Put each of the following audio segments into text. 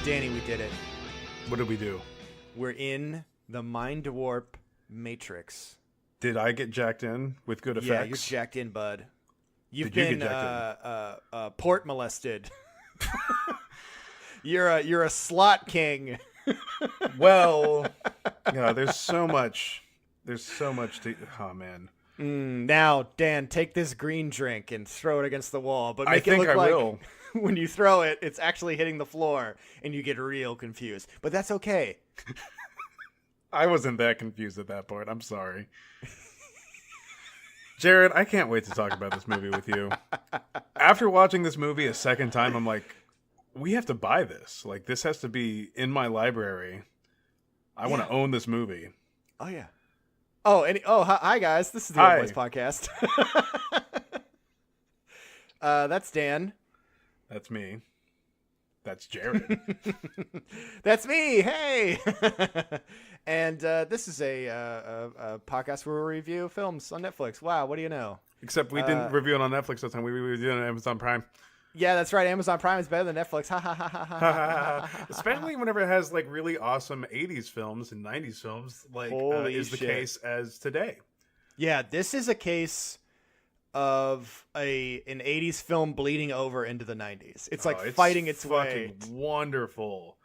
Danny, we did it. What did we do? We're in the Mind Warp Matrix. Did I get jacked in with good effects? Yeah, you're jacked in, bud. You've Did you been get jacked port molested. You're a slot king. Well, yeah, there's so much to... Oh, man. Now, Dan, take this green drink and throw it against the wall. But I make it think look I like will. when you throw it, it's actually hitting the floor, and you get real confused. But that's okay. I wasn't that confused at that point. I'm sorry. Jared, I can't wait to talk about this movie with you. After watching this movie a second time, I'm like, we have to buy this. Like, this has to be in my library. I want to own this movie. Oh, yeah. Hi, guys. This is the Old Boys Podcast. That's Dan. That's me. That's Jared. That's me. Hey. And this is a podcast where we review films on Netflix. Wow, what do you know? Except we didn't review it on Netflix this time. We reviewed it on Amazon Prime. Yeah, that's right. Amazon Prime is better than Netflix. Ha ha ha ha ha. Especially whenever it has like really awesome 80s films and 90s films, like is the case as today. Yeah, this is a case of an 80s film bleeding over into the 90s. It's like fighting its way. Wonderful.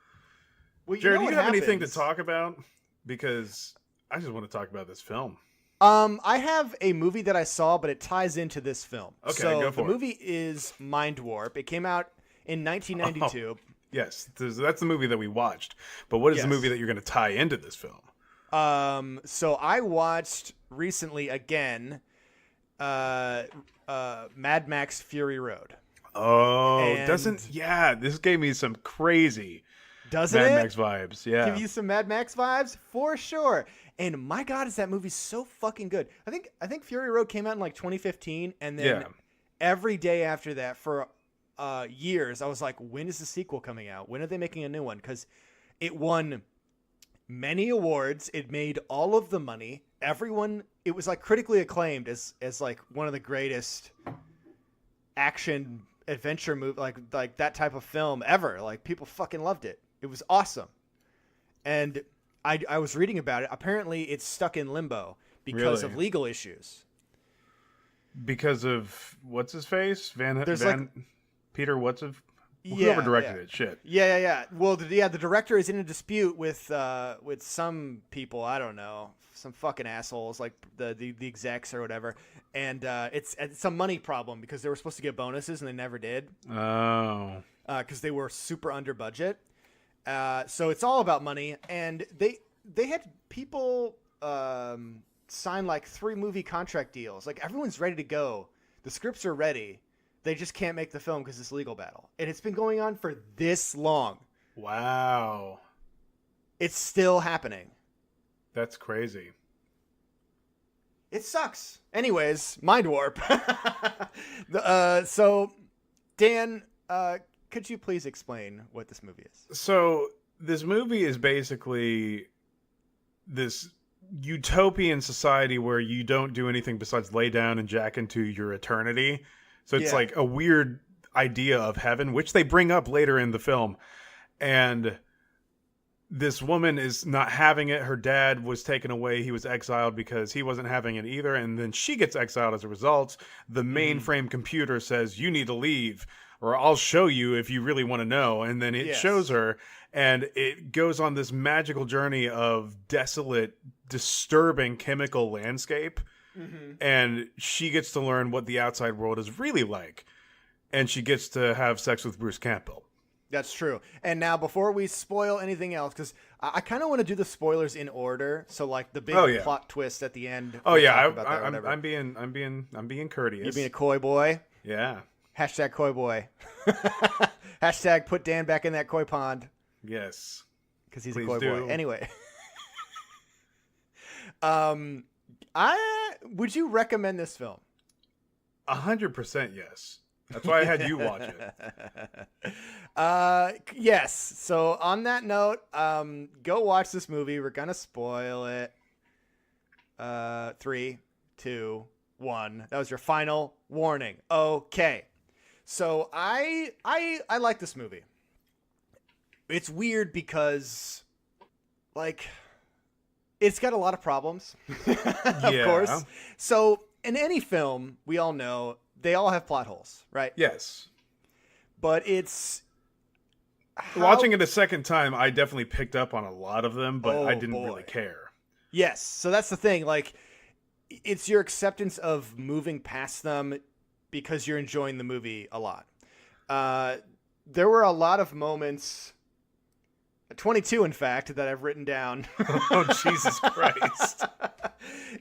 Well, Jared, do you have anything to talk about? Because I just want to talk about this film. I have a movie that I saw, but it ties into this film. Okay, so go for it. The movie is Mind Warp. It came out in 1992. Oh, yes, that's the movie that we watched. But what is the movie that you're going to tie into this film? So I watched recently again Mad Max Fury Road. Oh, this gave me some crazy Mad Max vibes. Yeah. Give you some Mad Max vibes? For sure. And my God, is that movie so fucking good. I think Fury Road came out in like 2015, and then every day after that for years, I was like, when is the sequel coming out? When are they making a new one? Because it won many awards. It made all of the money. It was like critically acclaimed as like one of the greatest action adventure movie, like that type of film ever. Like, people fucking loved it. It was awesome. And I was reading about it. Apparently, it's stuck in limbo because of legal issues. Because of what's his face? Peter whoever directed it. Shit. Yeah. Well, the director is in a dispute with some people. I don't know, some fucking assholes like the execs or whatever. And it's a money problem because they were supposed to get bonuses and they never did. Oh. Because they were super under budget. So it's all about money, and they had people sign like 3 movie contract deals. Like, everyone's ready to go. The scripts are ready. They just can't make the film because it's legal battle. And it's been going on for this long. Wow. It's still happening. That's crazy. It sucks. Anyways, Mind Warp. So, Dan, could you please explain what this movie is? So this movie is basically this utopian society where you don't do anything besides lay down and jack into your eternity. So it's like a weird idea of heaven, which they bring up later in the film. And this woman is not having it. Her dad was taken away. He was exiled because he wasn't having it either. And then she gets exiled as a result. The mainframe computer says, you need to leave, or I'll show you if you really want to know. And then it shows her, and it goes on this magical journey of desolate, disturbing chemical landscape. Mm-hmm. And she gets to learn what the outside world is really like. And she gets to have sex with Bruce Campbell. That's true. And now, before we spoil anything else, because I kind of want to do the spoilers in order. So, like, the big plot twist at the end. I'm being courteous. You're being a coy boy. Yeah. Hashtag coy boy. Hashtag put Dan back in that koi pond. Yes. Because he's a coy boy. Anyway. Would you recommend this film? 100% yes. That's why I had you watch it. Yes. So on that note, go watch this movie. We're gonna spoil it. 3, 2, 1. That was your final warning. Okay. So I like this movie. it's weird because, like, it's got a lot of problems, of course. So in any film, we all know they all have plot holes, right? Yes. But it's watching it a second time, I definitely picked up on a lot of them, but I didn't really care. Yes. So that's the thing. Like, it's your acceptance of moving past them because you're enjoying the movie a lot. There were a lot of moments, 22 in fact, that I've written down. Oh, Jesus Christ.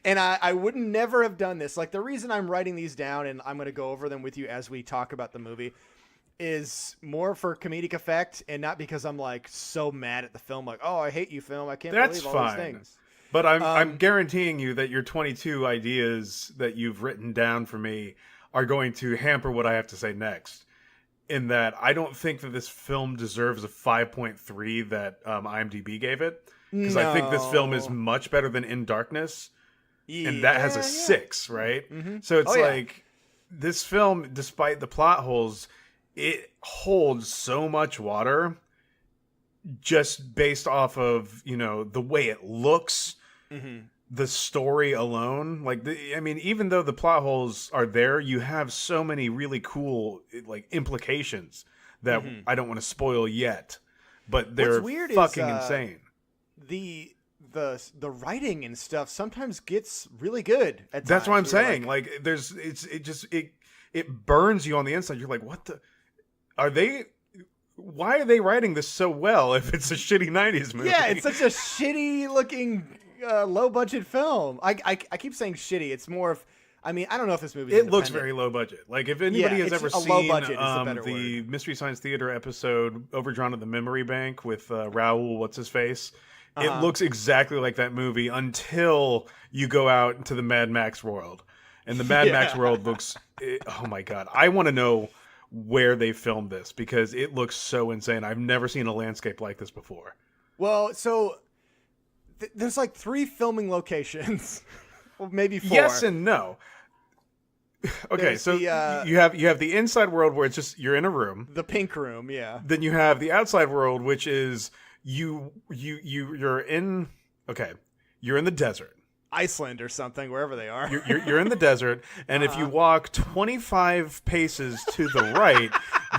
And I would never have done this. Like, the reason I'm writing these down, and I'm going to go over them with you as we talk about the movie, is more for comedic effect and not because I'm, like, so mad at the film. Like, oh, I hate you, film. I can't believe all these things. But I'm guaranteeing you that your 22 ideas that you've written down for me are going to hamper what I have to say next. In that I don't think that this film deserves a 5.3 that IMDb gave it. Because I think this film is much better than In Darkness. Yeah, and that has a 6, right? Mm-hmm. So it's this film, despite the plot holes, it holds so much water just based off of, the way it looks, the story alone. Like, even though the plot holes are there, you have so many really cool, like, implications that I don't want to spoil yet, but they're fucking insane. The writing and stuff sometimes gets really good at times. That's what I'm saying. Like, it burns you on the inside. You're like, why are they writing this so well if it's a shitty 90s movie? Yeah, it's such a shitty looking low budget film. I keep saying shitty. It's more of, I don't know if this movie looks very low budget. Like, if anybody has ever seen low budget is the better the word. Mystery Science Theater episode Overdrawn at the Memory Bank with Raoul what's-his-face, it looks exactly like that movie until you go out into the Mad Max world. And the Mad Max world looks, oh my God. I want to know where they filmed this because it looks so insane. I've never seen a landscape like this before. Well, so there's like 3 filming locations. Well, maybe 4. Yes and no. Okay, there's so you have the inside world where it's just you're in a room. The pink room, yeah. Then you have the outside world, which is you're in the desert. Iceland or something, wherever they are. You're in the desert, and if you walk 25 paces to the right,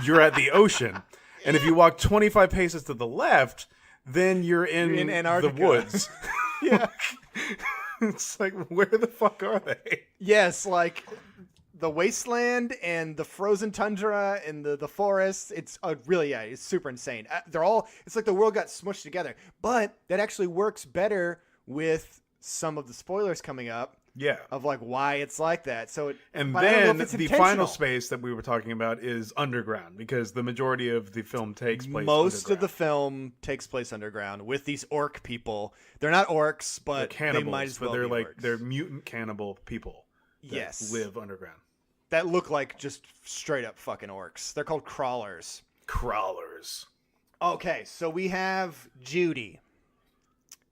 you're at the ocean. And if you walk 25 paces to the left, then you're in the woods. Yeah. It's like, where the fuck are they? Yes, like the wasteland and the frozen tundra and the forest. It's it's super insane. It's like the world got smushed together. But that actually works better with some of the spoilers coming up. Yeah. Of like why it's like that. And then the final space that we were talking about is underground because the majority of the film takes place Most of the film takes place underground with these orc people. They're not orcs, but they're cannibals, they might as well be orcs. They're mutant cannibal people that live underground. That look like just straight up fucking orcs. They're called crawlers. Crawlers. Okay, so we have Judy.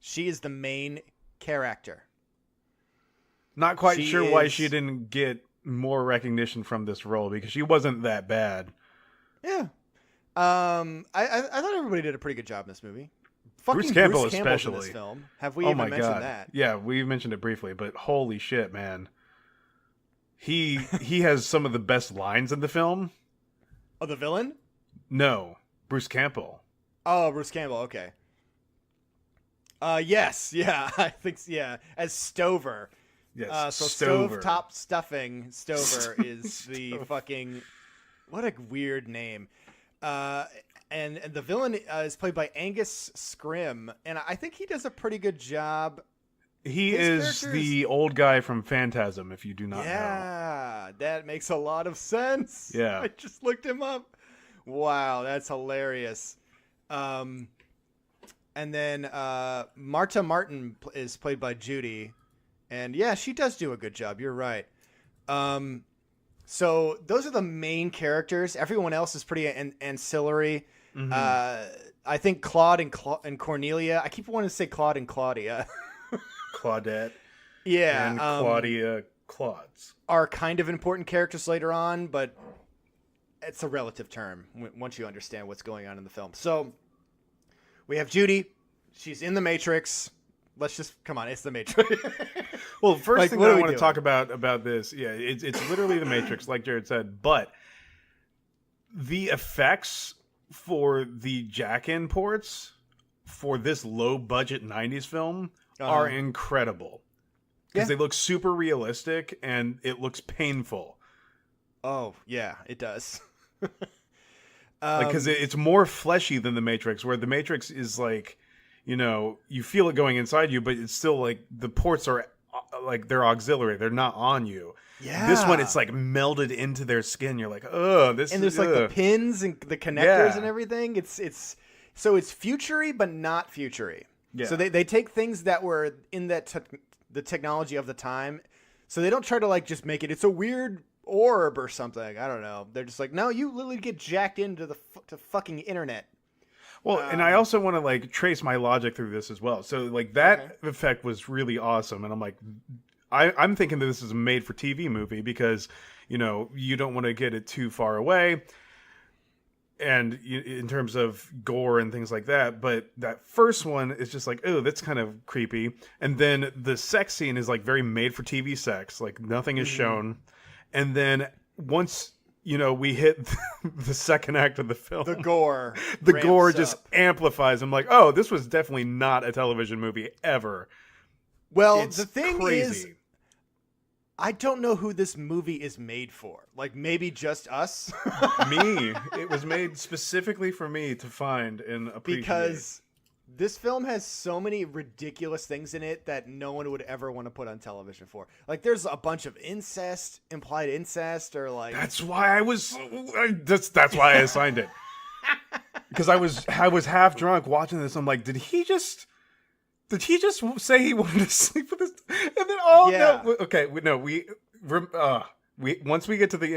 She is the main character. Not quite sure why she didn't get more recognition from this role because she wasn't that bad. Yeah. I thought everybody did a pretty good job in this movie. Fucking Bruce Campbell especially. In this film. Have we even mentioned that? Yeah, we mentioned it briefly, but holy shit, man. He has some of the best lines in the film. Oh, the villain? No, Bruce Campbell. Oh, Bruce Campbell, okay. Yes, yeah, I think, yeah, as Stover. Yes, so Stover. Stovetop Stuffing Stover is the fucking, what a weird name. And the villain is played by Angus Scrimm, and I think he does a pretty good job. He is the old guy from Phantasm, if you do not know. Yeah, that makes a lot of sense. Yeah. I just looked him up. Wow, that's hilarious. And then Marta Martin is played by Judy. And yeah, she does do a good job. You're right. So those are the main characters. Everyone else is pretty ancillary. Mm-hmm. I think Claude and Cornelia. I keep wanting to say Claude and Claudia. Claudette. Yeah. And Claudia Claudes. Are kind of important characters later on, but it's a relative term once you understand what's going on in the film. So We have Judy. She's in the Matrix. Let's just come on. It's the Matrix. Well, first thing that I want to talk about this, it's literally the Matrix, like Jared said. But the effects for the jack-in ports for this low-budget '90s film are incredible because they look super realistic and it looks painful. Oh yeah, it does. Because it's more fleshy than the Matrix, where the Matrix is like, you feel it going inside you, but it's still like the ports are like they're auxiliary; they're not on you. Yeah. This one, it's like melded into their skin. You're like, oh, this. And there's like the pins and the connectors and everything. It's futury, but not futury. Yeah. So they take things that were in the technology of the time. So they don't try to like just make it. It's a weird orb or something. I don't know. They're just like, no, you literally get jacked into to fucking internet. Well, and I also want to like trace my logic through this as well. So like that effect was really awesome, and I'm like, I'm thinking that this is a made-for-TV movie because you don't want to get it too far away, and in terms of gore and things like that. But that first one is just like, oh, that's kind of creepy, and then the sex scene is like very made-for-TV sex, like nothing is shown, and then once we hit the second act of the film. The gore. The gore just amplifies. I'm like, oh, this was definitely not a television movie ever. Well, the thing is, I don't know who this movie is made for. Like, maybe just us? Me. It was made specifically for me to find and appreciate. Because this film has so many ridiculous things in it that no one would ever want to put on television for. Like, there's a bunch of incest, implied incest, or like... That's why that's why I assigned it. Because I was half drunk watching this. I'm like, did he just say he wanted to sleep with this? And then once we get to the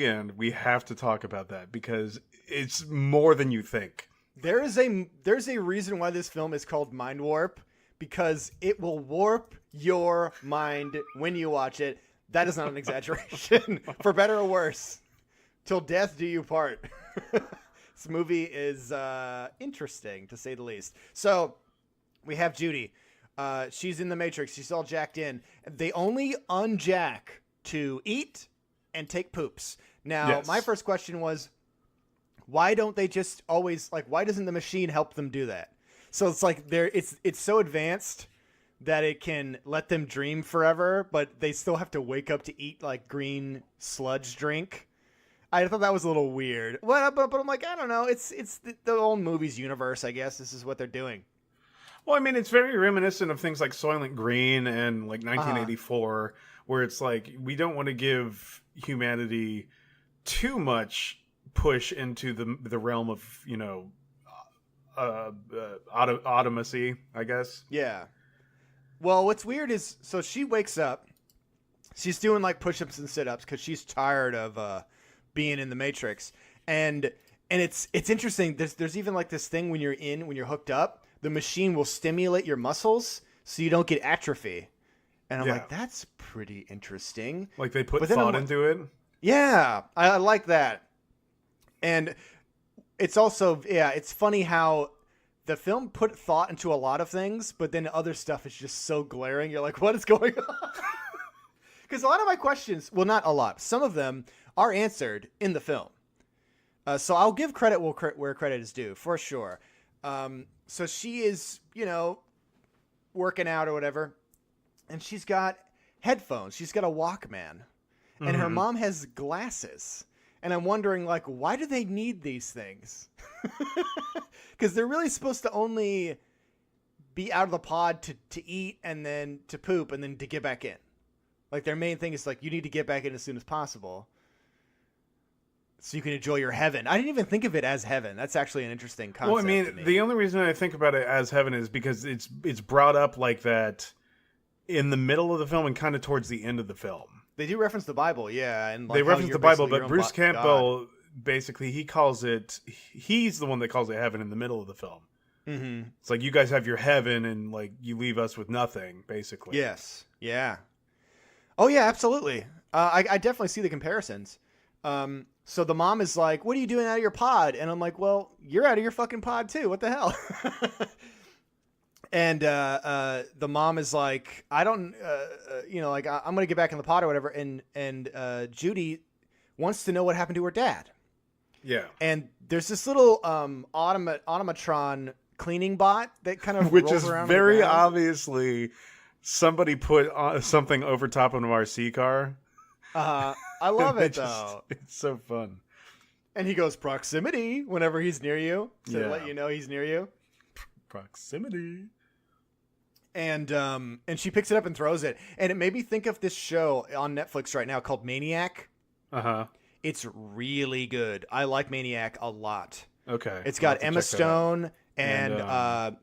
end, we have to talk about that because it's more than you think. There's a reason why this film is called Mind Warp, because it will warp your mind when you watch it. That is not an exaggeration, for better or worse. Till death do you part. This movie is interesting, to say the least. So we have Judy. She's in the Matrix. She's all jacked in. They only unjack to eat and take poops. Now, my first question was, why don't they just always, like, why doesn't the machine help them do that? So it's like it's so advanced that it can let them dream forever, but they still have to wake up to eat like green sludge drink. I thought that was a little weird. But I'm like, I don't know. It's the old movies universe, I guess. This is what they're doing. Well, I mean, it's very reminiscent of things like Soylent Green and like 1984, where it's like we don't want to give humanity too much push into the realm of automacy, I guess. Yeah. Well, what's weird is, so she wakes up, she's doing like push-ups and sit-ups because she's tired of being in the Matrix, and it's interesting. There's even like this thing when you're hooked up, the machine will stimulate your muscles so you don't get atrophy, and I'm like, that's pretty interesting. Like they put thought into it. Yeah, I like that. And it's also, it's funny how the film put thought into a lot of things, but then other stuff is just so glaring. You're like, what is going on? Because a lot of my questions, well, not a lot, some of them are answered in the film. So I'll give credit where credit is due, for sure. So she is, working out or whatever, and she's got headphones. She's got a Walkman, and her mom has glasses. And I'm wondering, like, why do they need these things? Because they're really supposed to only be out of the pod to eat and then to poop and then to get back in. Like, their main thing is, like, you need to get back in as soon as possible so you can enjoy your heaven. I didn't even think of it as heaven. That's actually an interesting concept. Well, I mean, the only reason I think about it as heaven is because it's brought up like that in the middle of the film and kind of towards the end of the film. They do reference the Bible, yeah. And like they reference the Bible, but Bruce Campbell, basically, he's the one that calls it heaven in the middle of the film. Mm-hmm. It's like, you guys have your heaven, and like you leave us with nothing, basically. Yes. Yeah. Oh, yeah, absolutely. I definitely see the comparisons. So the mom is like, what are you doing out of your pod? And I'm like, well, you're out of your fucking pod too. What the hell? And the mom is like, I don't, like I'm going to get back in the pod or whatever. And Judy wants to know what happened to her dad. Yeah. And there's this little automatron cleaning bot that kind of which rolls is around very obviously somebody put something over top of an RC car. I love it though. It's so fun. And he goes proximity whenever he's near you to let you know he's near you. Proximity. And she picks it up and throws it. And it made me think of this show on Netflix right now called Maniac. Uh-huh. It's really good. I like Maniac a lot. Okay. It's got Emma Stone and the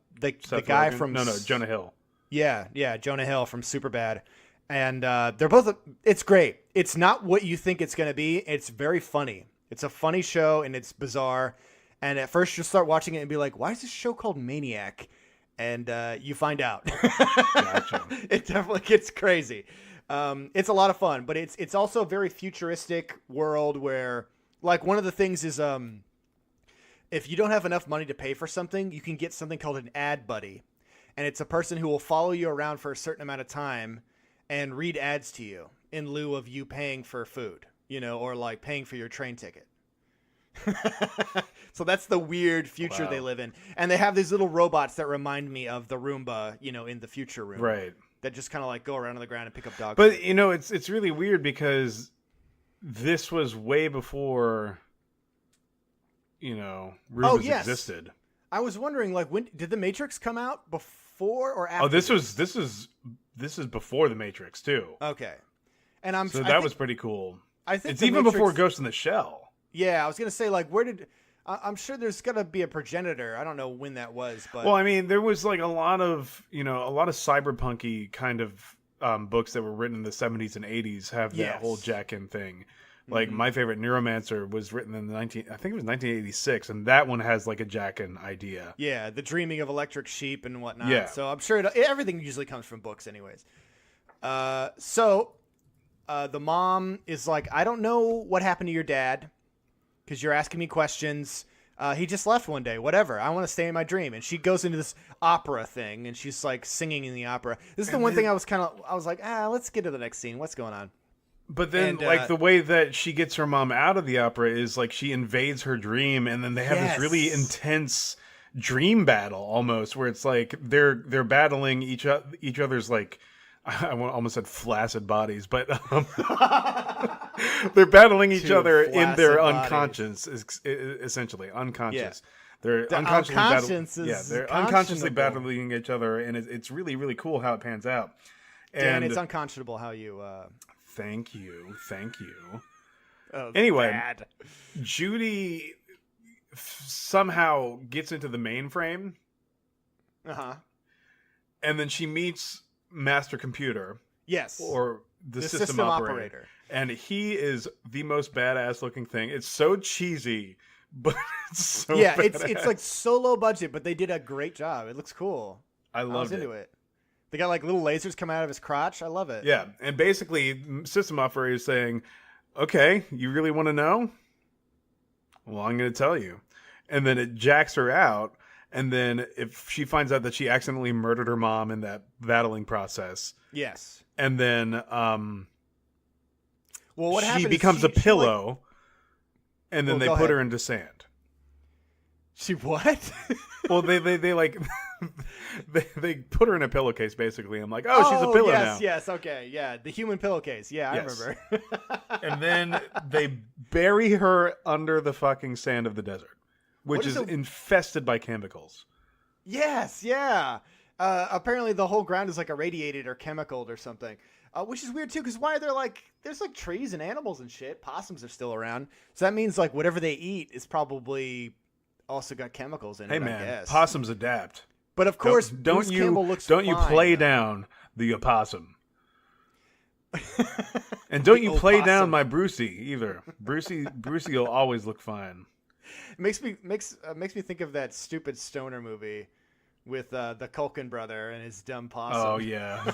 guy Rogen? from Jonah Hill. Yeah, Jonah Hill from Superbad. And they're both it's great. It's not what you think it's going to be. It's very funny. It's a funny show and it's bizarre. And at first you'll start watching it and be like, why is this show called Maniac? And you find out. Gotcha. It definitely gets crazy. It's a lot of fun, but it's also a very futuristic world where, like, one of the things is if you don't have enough money to pay for something, you can get something called an ad buddy. And it's a person who will follow you around for a certain amount of time and read ads to you in lieu of you paying for food, or like paying for your train ticket. So that's the weird future they live in. And they have these little robots that remind me of the Roomba, in the future room. Right. That just kind of like go around on the ground and pick up dog But, food. it's really weird because this was way before, Roombas existed. I was wondering, like, when did The Matrix come out? Before or after? Oh, this is before The Matrix, too. Okay. And that was pretty cool. I think it's even before Ghost in the Shell. Yeah, I was going to say, like, I'm sure there's got to be a progenitor. I don't know when that was, but... Well, I mean, there was, like, a lot of cyberpunky kind of books that were written in the 70s and 80s have that whole jack-in thing. Like, my favorite Neuromancer was written in I think it was 1986, and that one has, like, a jack-in idea. Yeah, the dreaming of electric sheep and whatnot. Yeah. So I'm sure everything usually comes from books anyways. So the mom is like, I don't know what happened to your dad because you're asking me questions. He just left one day, whatever. I want to stay in my dream. And she goes into this opera thing, and she's, like, singing in the opera. This is the one thing I was like, let's get to the next scene. What's going on? But then, the way that she gets her mom out of the opera is, like, she invades her dream, and then they have this really intense dream battle, almost, where it's like they're battling each other's, like, I almost said flaccid bodies, but they're battling each other in their unconscious, essentially unconscious. Yeah. They're they're unconsciously battling each other, and it's really, really cool how it pans out. Dan, it's unconscionable how you. Thank you. Anyway, bad. Judy somehow gets into the mainframe. And then she meets Master Computer. Yes. Or the system operator. And he is the most badass looking thing. It's so cheesy, but it's so badass. it's like so low budget, but they did a great job. It looks cool. I was into it. They got like little lasers coming out of his crotch. I love it. Yeah, and basically, system operator is saying, "Okay, you really want to know? Well, I'm going to tell you." And then it jacks her out. And then if she finds out that she accidentally murdered her mom in that battling process, yes. And then, what she becomes a pillow, and then they put her into sand. She what? Well, they like they put her in a pillowcase basically. I'm like, she's a pillow now. Yes, okay, yeah, the human pillowcase. Yeah, I remember. And then they bury her under the fucking sand of the desert, which is infested by chemicals. Yes, yeah. Apparently, the whole ground is like irradiated or chemicaled or something. Which is weird too, because why are there there's like trees and animals and shit. Possums are still around, so that means like whatever they eat is probably also got chemicals in it. Hey man, I guess. Possums adapt. But of course, Bruce Campbell looks fine, you play down the opossum. And don't you play down my Brucey either. Brucey will always look fine. It makes me think of that stupid stoner movie with the Culkin brother and his dumb possum. Oh yeah,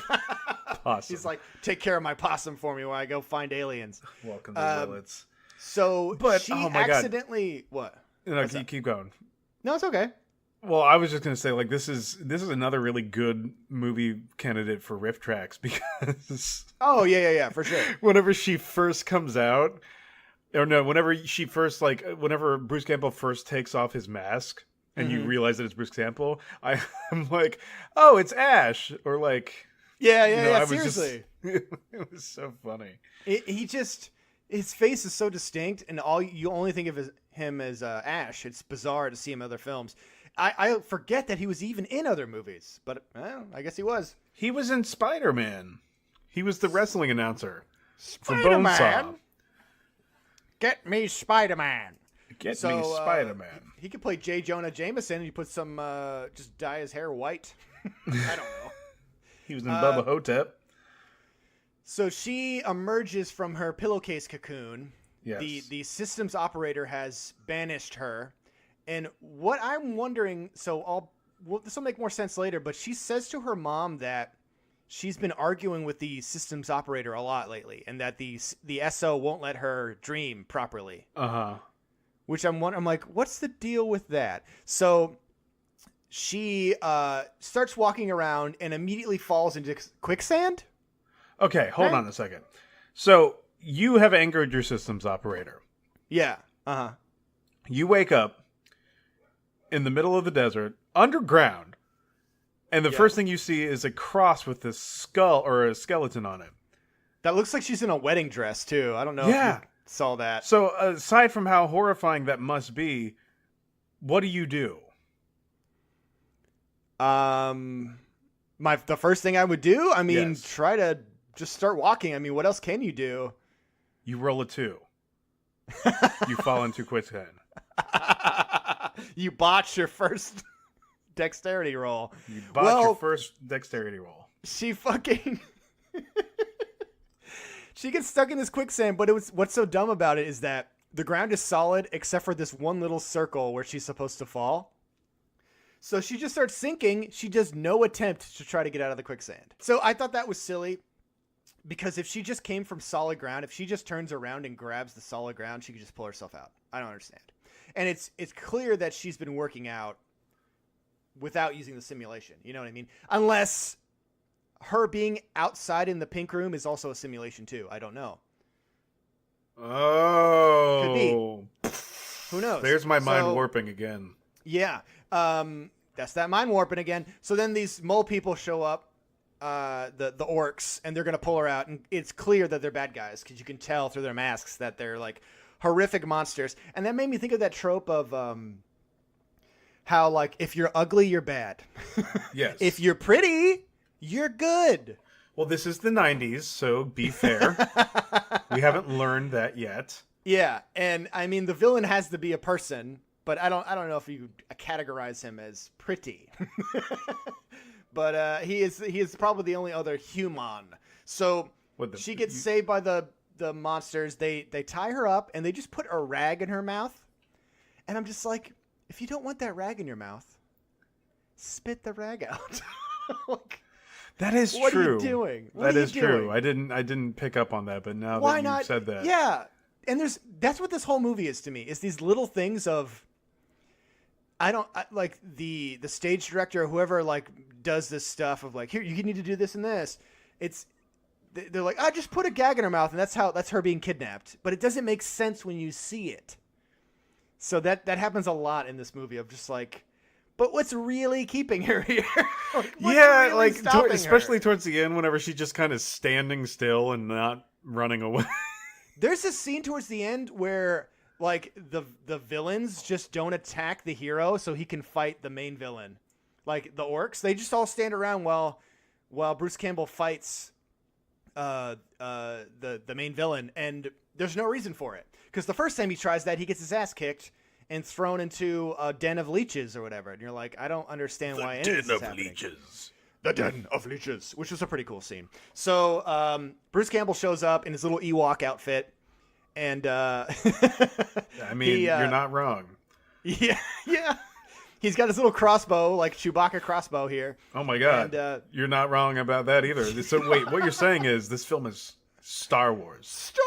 possum. He's like, take care of my possum for me while I go find aliens. Welcome to Willits. So but she oh my accidentally God. What? No, keep going. No, it's okay. Well, I was just gonna say, like, this is another really good movie candidate for riff tracks because Oh yeah, for sure. whenever she first comes out, or no, whenever whenever Bruce Campbell first takes off his mask and you realize that it's Bruce Campbell, I'm like, oh, it's Ash, or like, Yeah. Seriously, it was so funny. His face is so distinct, and you only think of him as Ash. It's bizarre to see him in other films. I forget that he was even in other movies, but I guess he was. He was in Spider-Man. He was the wrestling announcer for Spider-Man. Bonesaw. Get me Spider-Man. Me Spider-Man. He could play J. Jonah Jameson, and you put some, just dye his hair white. I don't know. He was in Bubba Hotep. So she emerges from her pillowcase cocoon. Yes. The systems operator has banished her. And what I'm wondering, this will make more sense later, but she says to her mom that she's been arguing with the systems operator a lot lately, and that the SO won't let her dream properly. Uh-huh. Which I'm like, what's the deal with that? So she starts walking around and immediately falls into quicksand. Okay, hold on a second. So you have angered your systems operator. Yeah. Uh-huh. You wake up in the middle of the desert, underground, and the first thing you see is a cross with this skull or a skeleton on it. That looks like she's in a wedding dress, too. I don't know if you saw that. So aside from how horrifying that must be, what do you do? The first thing I would do, try to just start walking. I mean, what else can you do? You roll a 2. You fall into quicksand. You botch your first dexterity roll. You botch your first dexterity roll. She fucking... She gets stuck in this quicksand, but what's so dumb about it is that the ground is solid except for this one little circle where she's supposed to fall. So she just starts sinking. She does no attempt to try to get out of the quicksand. So I thought that was silly because if she just came from solid ground, if she just turns around and grabs the solid ground, she could just pull herself out. I don't understand. And it's clear that she's been working out without using the simulation. You know what I mean? Unless her being outside in the pink room is also a simulation too. I don't know. Oh. Could be. Who knows? There's my mind warping again. Yeah. That's that mind warping again. So then these mole people show up, the orcs, and they're going to pull her out. And it's clear that they're bad guys because you can tell through their masks that they're like horrific monsters. And that made me think of that trope of how, like, if you're ugly, you're bad. Yes. If you're pretty, you're good. Well, this is the 90s, so be fair. We haven't learned that yet. Yeah, and I mean the villain has to be a person, but I don't know if you categorize him as pretty. But he is probably the only other human. So she gets saved by the monsters. They tie her up and they just put a rag in her mouth. And I'm just like, if you don't want that rag in your mouth, spit the rag out. Like, that is what true. What are you doing? That is true. I didn't pick up on that, but now that you've said that. Yeah. And that's what this whole movie is to me, is these little things of, like the stage director or whoever like does this stuff of like, here, you need to do this and this. They're like, just put a gag in her mouth. And that's her being kidnapped, but it doesn't make sense when you see it. So that happens a lot in this movie of just like, but what's really keeping her here? Especially towards the end, whenever she's just kind of standing still and not running away. There's a scene towards the end where like the villains just don't attack the hero so he can fight the main villain. Like the orcs, they just all stand around while Bruce Campbell fights the main villain, and there's no reason for it. Because the first time he tries that, he gets his ass kicked and thrown into a den of leeches or whatever. And you're like, I don't understand why any of this is happening. The Den of Leeches, which was a pretty cool scene. So Bruce Campbell shows up in his little Ewok outfit, and you're not wrong. Yeah. He's got his little crossbow, like Chewbacca crossbow here. Oh my god, and, you're not wrong about that either. So wait, what you're saying is this film is Star Wars. Star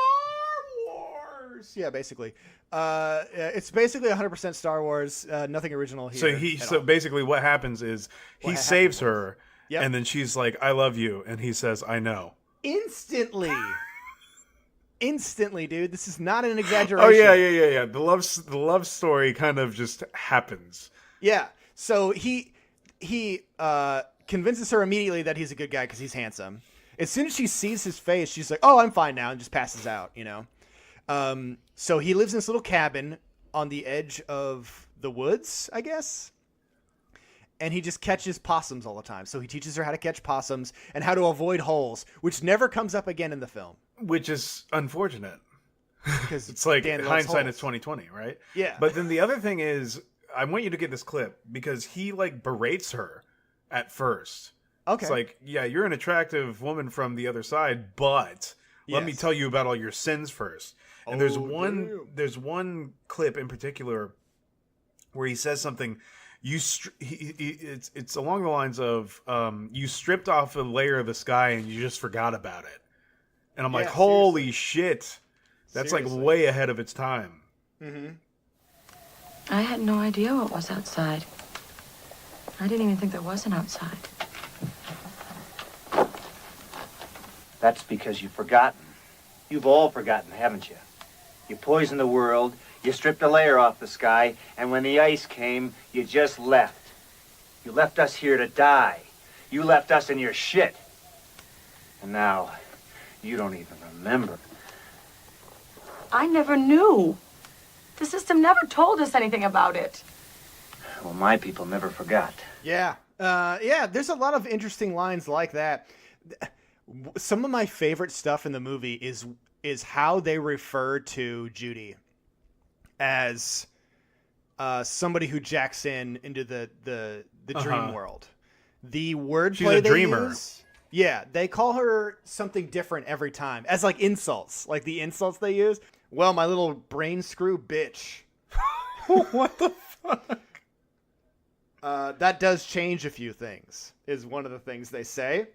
Wars. Wars. Yeah, basically. It's basically 100% Star Wars. Nothing original here. So basically, what happens is he saves her, Yep. and then she's like, "I love you," and he says, "I know." Instantly, dude. This is not an exaggeration. Oh yeah. The love story kind of just happens. Yeah. So he convinces her immediately that he's a good guy because he's handsome. As soon as she sees his face, she's like, "Oh, I'm fine now," and just passes out. So he lives in this little cabin on the edge of the woods, I guess. And he just catches possums all the time. So he teaches her how to catch possums and how to avoid holes, which never comes up again in the film. Which is unfortunate. Because it's like hindsight is 20/20, right? Yeah. But then the other thing is, I want you to get this clip because he like berates her at first. Okay. It's like, yeah, you're an attractive woman from the other side, but let me tell you about all your sins first. And there's one clip in particular where he says something. It's along the lines of you stripped off a layer of the sky and you just forgot about it. And I'm like, holy shit, that's like way ahead of its time. Mm-hmm. I had no idea what was outside. I didn't even think there was an outside. That's because you've forgotten. You've all forgotten, haven't you? You poisoned the world, you stripped a layer off the sky, and when the ice came, you just left. You left us here to die. You left us in your shit. And now, you don't even remember. I never knew. The system never told us anything about it. Well, my people never forgot. Yeah. There's a lot of interesting lines like that. Some of my favorite stuff in the movie is how they refer to Judy as somebody who jacks into the dream world. The wordplay they dreamer. use, they call her something different every time as like insults, like the insults they use. Well, my little brain screw bitch. What the fuck? That does change a few things, is one of the things they say.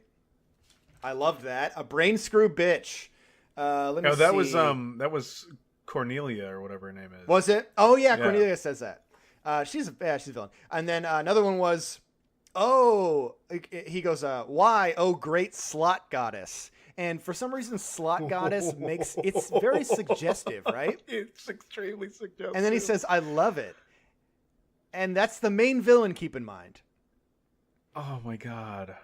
I loved that. A brain screw bitch. Let me see. That was Cornelia or whatever her name is. Was it? Oh yeah, Cornelia says that. She's a villain. And then another one was, he goes, why, oh great slot goddess. And for some reason, slot goddess it's very suggestive, right? It's extremely suggestive. And then he says, I love it. And that's the main villain, keep in mind. Oh my god.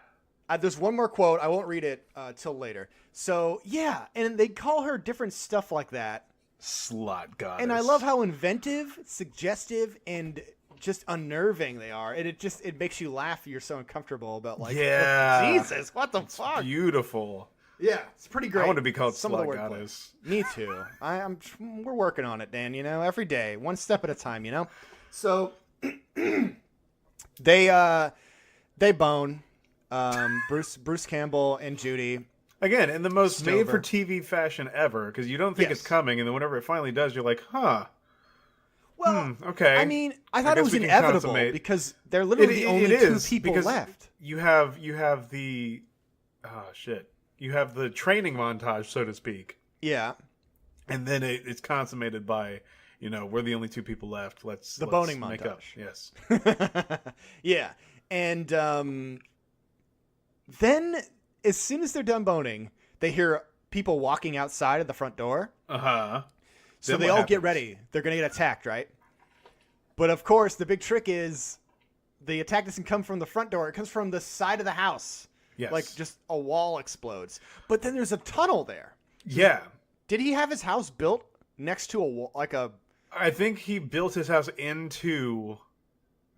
There's one more quote. I won't read it till later. So, yeah. And they call her different stuff like that. Slot goddess. And I love how inventive, suggestive, and just unnerving they are. And it makes you laugh. You're so uncomfortable about like, Jesus, what the fuck? Beautiful. Yeah, it's pretty great. I want to be called Some slot of the goddess. Me too. We're working on it, Dan, every day, one step at a time, So, they bone. Bruce Campbell and Judy. Again, in the most made-for-TV fashion ever, because you don't think it's coming, and then whenever it finally does, you're like, huh. Well, okay. I mean, I thought it was inevitable because they're literally the only two people left. You have the you have the training montage, so to speak. Yeah. And then it's consummated by, we're the only two people left. Let's boning make montage. Up. Yes. Yeah. And then as soon as they're done boning, they hear people walking outside of the front door. Uh-huh. So they all get ready. They're going to get attacked, right? But of course, the big trick is the attack doesn't come from the front door. It comes from the side of the house. Yes. Like just a wall explodes. But then there's a tunnel there. Yeah. Did he have his house built next to a wall? I think he built his house into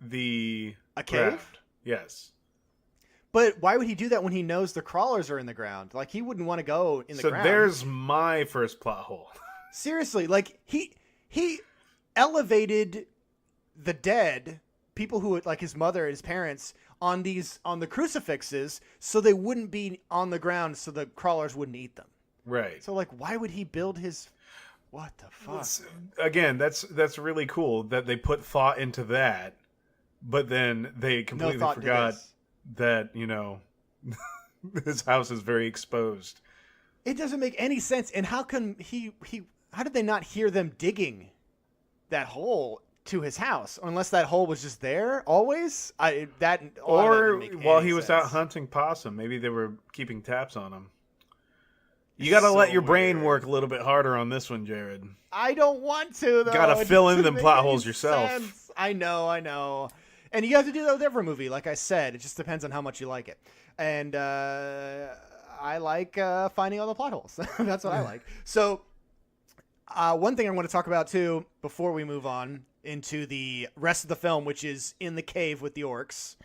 a cave? Yes. But why would he do that when he knows the crawlers are in the ground? Like, he wouldn't want to go in the ground. So there's my first plot hole. Seriously, like, he elevated the dead, people who, like his mother, his parents, on the crucifixes so they wouldn't be on the ground so the crawlers wouldn't eat them. Right. So, like, why would he build his... What the fuck? Again, that's really cool that they put thought into that, but then they completely forgot that, his house is very exposed. It doesn't make any sense. And how come they not hear them digging that hole to his house? Unless that hole was just there always. Or while he was out hunting possum, maybe they were keeping tabs on him. You got to let your brain work a little bit harder on this one, Jared. I don't want to, though. Got to fill in them plot holes yourself. Sense. I know. And you have to do that with every movie, like I said. It just depends on how much you like it. And I like finding all the plot holes. That's what I like. So one thing I want to talk about, too, before we move on into the rest of the film, which is in the cave with the orcs.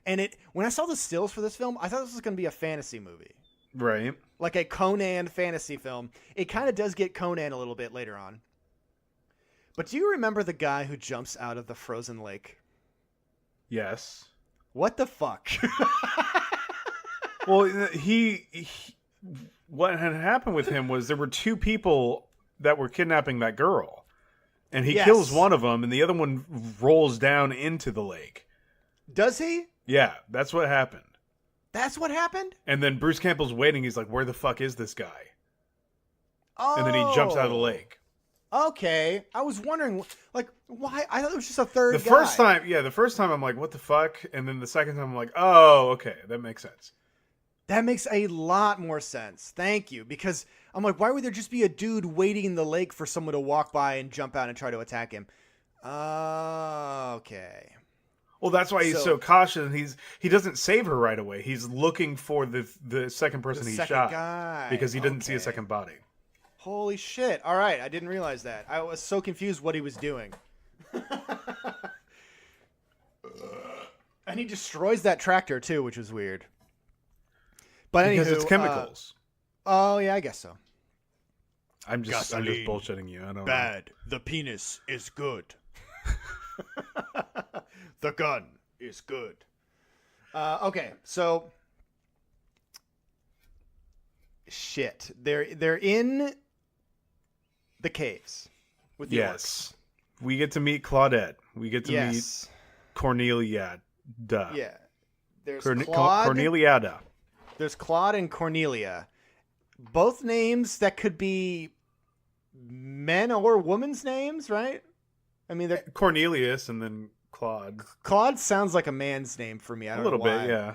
And when I saw the stills for this film, I thought this was going to be a fantasy movie. Right. Like a Conan fantasy film. It kind of does get Conan a little bit later on. But do you remember the guy who jumps out of the frozen lake? Yes. What the fuck? Well, what had happened with him was there were two people that were kidnapping that girl. And he kills one of them, and the other one rolls down into the lake. Does he? Yeah, that's what happened. That's what happened? And then Bruce Campbell's waiting. He's like, where the fuck is this guy? Oh. And then he jumps out of the lake. Okay. I was wondering, like, why? I thought it was just a third guy. The first time I'm like, what the fuck? And then the second time I'm like, oh, okay, that makes sense. That makes a lot more sense. Thank you. Because I'm like, why would there just be a dude waiting in the lake for someone to walk by and jump out and try to attack him? Okay. Well, that's why he's so cautious. He doesn't save her right away. He's looking for the second person he shot guy. Because he didn't see a second body. Holy shit. All right. I didn't realize that. I was so confused what he was doing. And he destroys that tractor too, which was weird. But because it's chemicals. Oh, yeah, I guess so. I'm just bullshitting you. I don't know. The penis is good. The gun is good. Okay, so shit. They're in the caves with the orcs. We get to meet Claudette. We get to meet Cornelia. Yeah. There's Claude. Corneliada. There's Claude and Cornelia. Both names that could be men or women's names, right? I mean, they're Cornelius and then Claude. Claude sounds like a man's name for me. I don't know why. A little bit, yeah.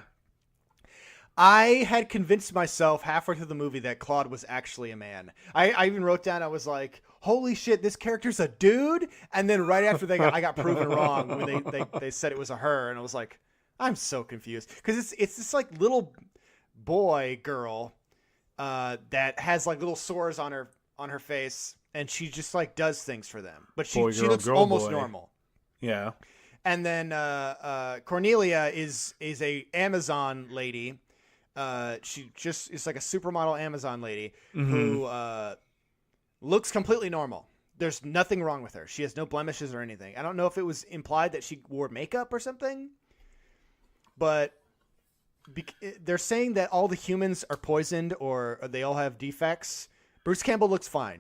I had convinced myself halfway through the movie that Claude was actually a man. I even wrote down, I was like, holy shit, this character's a dude? And then right after I got proven wrong when they said it was a her, and I was like, I'm so confused. Because it's this like little girl that has like little sores on her face, and she just like does things for them. But she looks almost normal. Yeah. And then Cornelia is a Amazon lady. She just is like a supermodel Amazon lady who looks completely normal. There's nothing wrong with her. She has no blemishes or anything. I don't know if it was implied that she wore makeup or something, but they're saying that all the humans are poisoned or they all have defects. Bruce Campbell looks fine.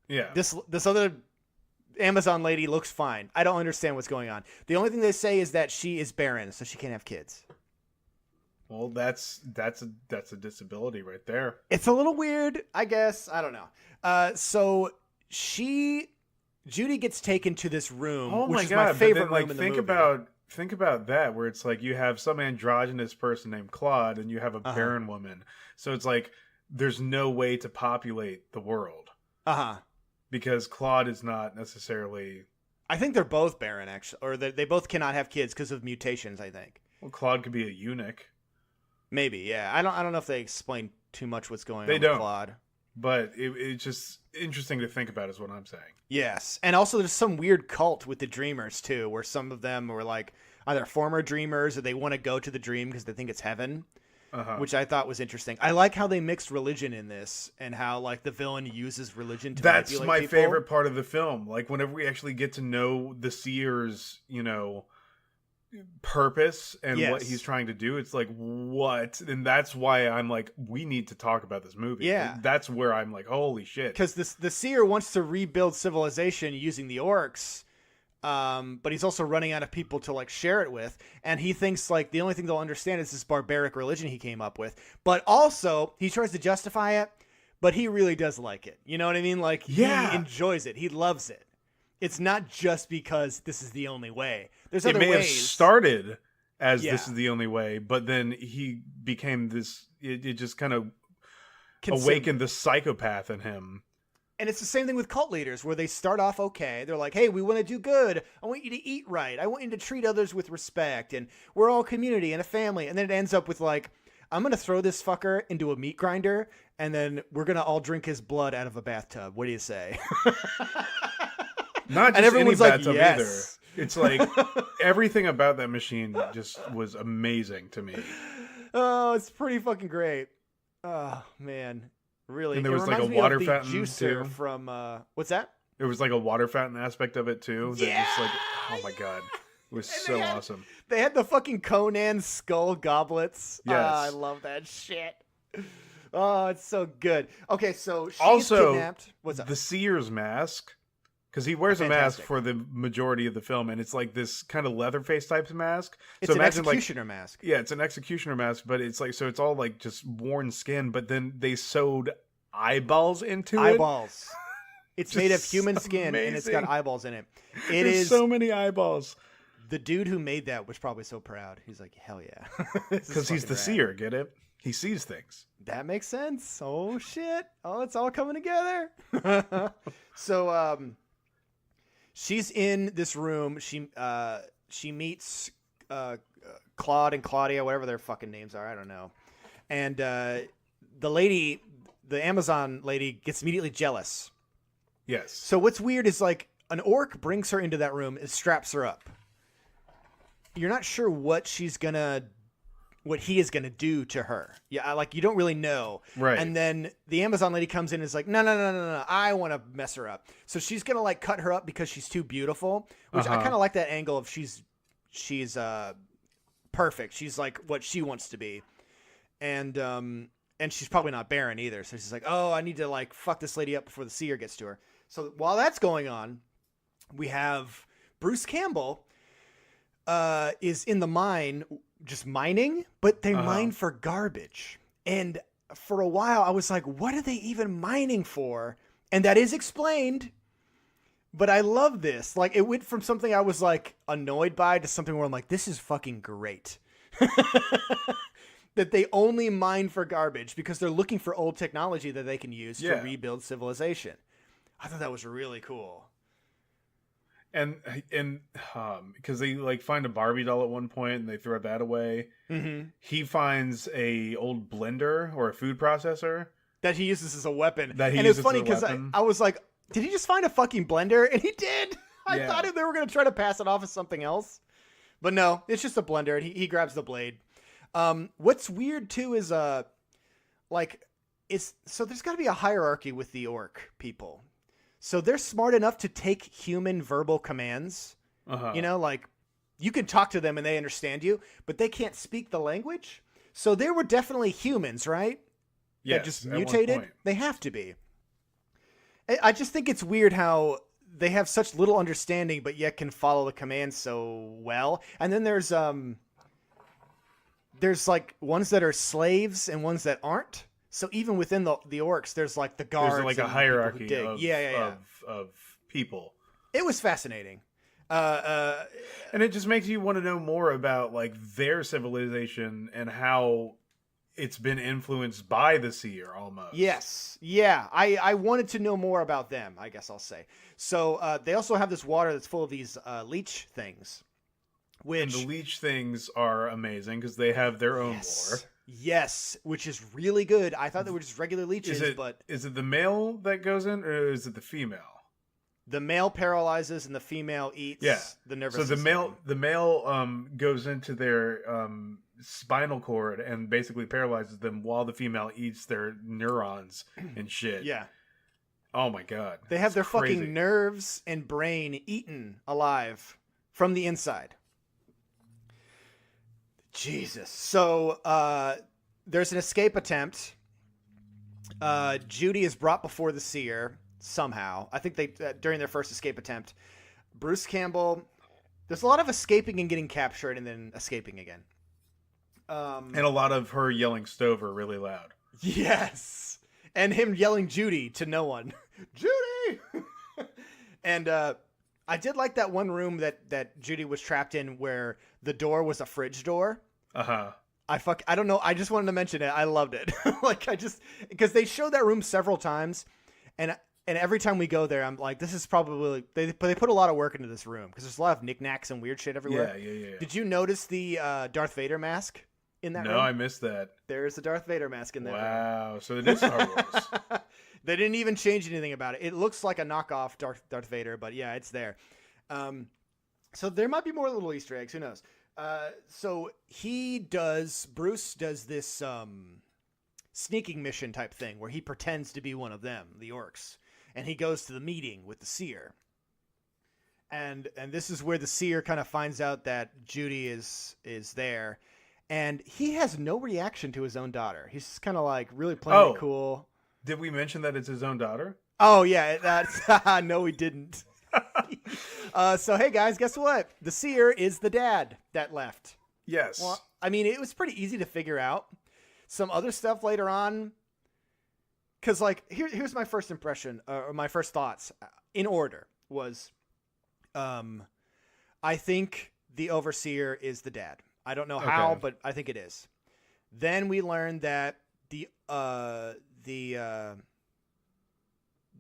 Yeah. This other Amazon lady looks fine. I don't understand what's going on. The only thing they say is that she is barren, so she can't have kids. Well, that's a disability right there. It's a little weird, I guess. I don't know. So Judy gets taken to this room, which is my favorite room in the movie. Think about that, where it's like you have some androgynous person named Claude, and you have a barren woman. So it's like there's no way to populate the world. Because Claude is not necessarily. I think they're both barren, actually, or they both cannot have kids because of mutations. I think. Well, Claude could be a eunuch. Maybe, yeah. I don't know if they explain too much what's going on with Claude. But it's just interesting to think about is what I'm saying. Yes. And also there's some weird cult with the dreamers too, where some of them were like either former dreamers or they want to go to the dream because they think it's heaven, which I thought was interesting. I like how they mixed religion in this and how like the villain uses religion to manipulate people. That's my favorite part of the film. Like whenever we actually get to know the seer's, purpose and what he's trying to do, it's like what, and that's why I'm like, we need to talk about this movie. Yeah, that's where I'm like, holy shit, because the seer wants to rebuild civilization using the orcs, but he's also running out of people to like share it with, and he thinks like the only thing they'll understand is this barbaric religion he came up with. But also he tries to justify it but he really does like it. You know what I mean? Like, he enjoys it. He loves it. It's not just because this is the only way. There's other ways. It may have started as this is the only way, but then he became this. It just kind of awakened the psychopath in him. And it's the same thing with cult leaders, where they start off okay. They're like, hey, we want to do good. I want you to eat right. I want you to treat others with respect. And we're all a community and a family. And then it ends up with like, I'm going to throw this fucker into a meat grinder, and then we're going to all drink his blood out of a bathtub. What do you say? Not just any bathtub either. It's like everything about that machine just was amazing to me. Oh, it's pretty fucking great. Oh, man. Really. And there was like a water fountain juicer too. From what's that? There was like a water fountain aspect of it too. Yeah. Just like, oh my god, it was so awesome. They had the fucking Conan skull goblets. Yes, I love that shit. Oh, it's so good. Okay, so she's also kidnapped. What's up? The Seer's mask, because he wears a mask for the majority of the film, and it's like this kind of Leatherface type mask. It's an executioner mask. Yeah, it's an executioner mask, but it's like, so it's all like just worn skin, but then they sewed eyeballs into it. Eyeballs. It's made of human skin, and it's got eyeballs in it. There's so many eyeballs. The dude who made that was probably so proud. He's like, hell yeah. Because he's the seer, get it? He sees things. That makes sense. Oh, shit. Oh, it's all coming together. So, she's in this room. She meets Claude and Claudia, whatever their fucking names are. I don't know. And the Amazon lady, gets immediately jealous. Yes. So what's weird is like an orc brings her into that room and straps her up. You're not sure what he is gonna do to her. Yeah, like you don't really know. Right. And then the Amazon lady comes in and is like, no, I want to mess her up. So she's gonna like cut her up because she's too beautiful. Which I kind of like that angle of she's perfect. She's like what she wants to be, and she's probably not barren either. So she's like, oh, I need to like fuck this lady up before the seer gets to her. So while that's going on, we have Bruce Campbell is in the mine just mining, but they mine for garbage. And for a while I was like, what are they even mining for? And that is explained, but I love this. Like it went from something I was like annoyed by to something where I'm like, this is fucking great. That they only mine for garbage because they're looking for old technology that they can use to rebuild civilization. I thought that was really cool. And because they like find a Barbie doll at one point and they throw that away. Mm-hmm. He finds a old blender or a food processor that he uses as a weapon. And it's funny because I was like, did he just find a fucking blender? And he did. I thought they were going to try to pass it off as something else, but no, it's just a blender. And he grabs the blade. What's weird too is so there's got to be a hierarchy with the orc people. So they're smart enough to take human verbal commands. You know, like you can talk to them and they understand you, but they can't speak the language. So they were definitely humans, right? Yes, that just mutated. They have to be. I just think it's weird how they have such little understanding, but yet can follow the commands so well. And then there's like ones that are slaves and ones that aren't. So even within the orcs, there's like the guards. There's like a hierarchy of people. It was fascinating. And it just makes you want to know more about like their civilization and how it's been influenced by the seer almost. Yes. Yeah. I wanted to know more about them, I guess I'll say. So they also have this water that's full of these leech things. And the leech things are amazing because they have their own lore. Yes, which is really good. I thought they were just regular leeches, but is it the male that goes in, or is it the female? The male paralyzes, and the female eats the nervous system. So the male goes into their spinal cord and basically paralyzes them, while the female eats their neurons and shit. Yeah. Oh my god. They have their fucking nerves and brain eaten alive from the inside. Jesus. So there's an escape attempt. Judy is brought before the seer somehow. I think they during their first escape attempt. Bruce Campbell. There's a lot of escaping and getting captured and then escaping again. And a lot of her yelling Stover really loud. Yes. And him yelling Judy to no one. Judy! And I did like that one room that Judy was trapped in where the door was a fridge door. Uh-huh. I don't know. I just wanted to mention it. I loved it. Because they showed that room several times. And every time we go there, I'm like, this is probably, they put a lot of work into this room because there's a lot of knickknacks and weird shit everywhere. Yeah. Did you notice the Darth Vader mask in that room? No, I missed that. There's a Darth Vader mask in there. Wow. So it is Star Wars. They didn't even change anything about it. It looks like a knockoff Darth Vader, but yeah, it's there. So there might be more little Easter eggs. Who knows? So Bruce does this sneaking mission type thing where he pretends to be one of them, the orcs, and he goes to the meeting with the seer. And this is where the seer kind of finds out that Judy is there, and he has no reaction to his own daughter. He's just kind of like really playing it cool. Did we mention that it's his own daughter? Oh yeah, that's no, we didn't. So hey guys, guess what? The seer is the dad that left. Yes. Well, I mean, it was pretty easy to figure out. Some other stuff later on, because like here's my first impression or my first thoughts in order was, I think the overseer is the dad. I don't know how, but I think it is. Then we learned that the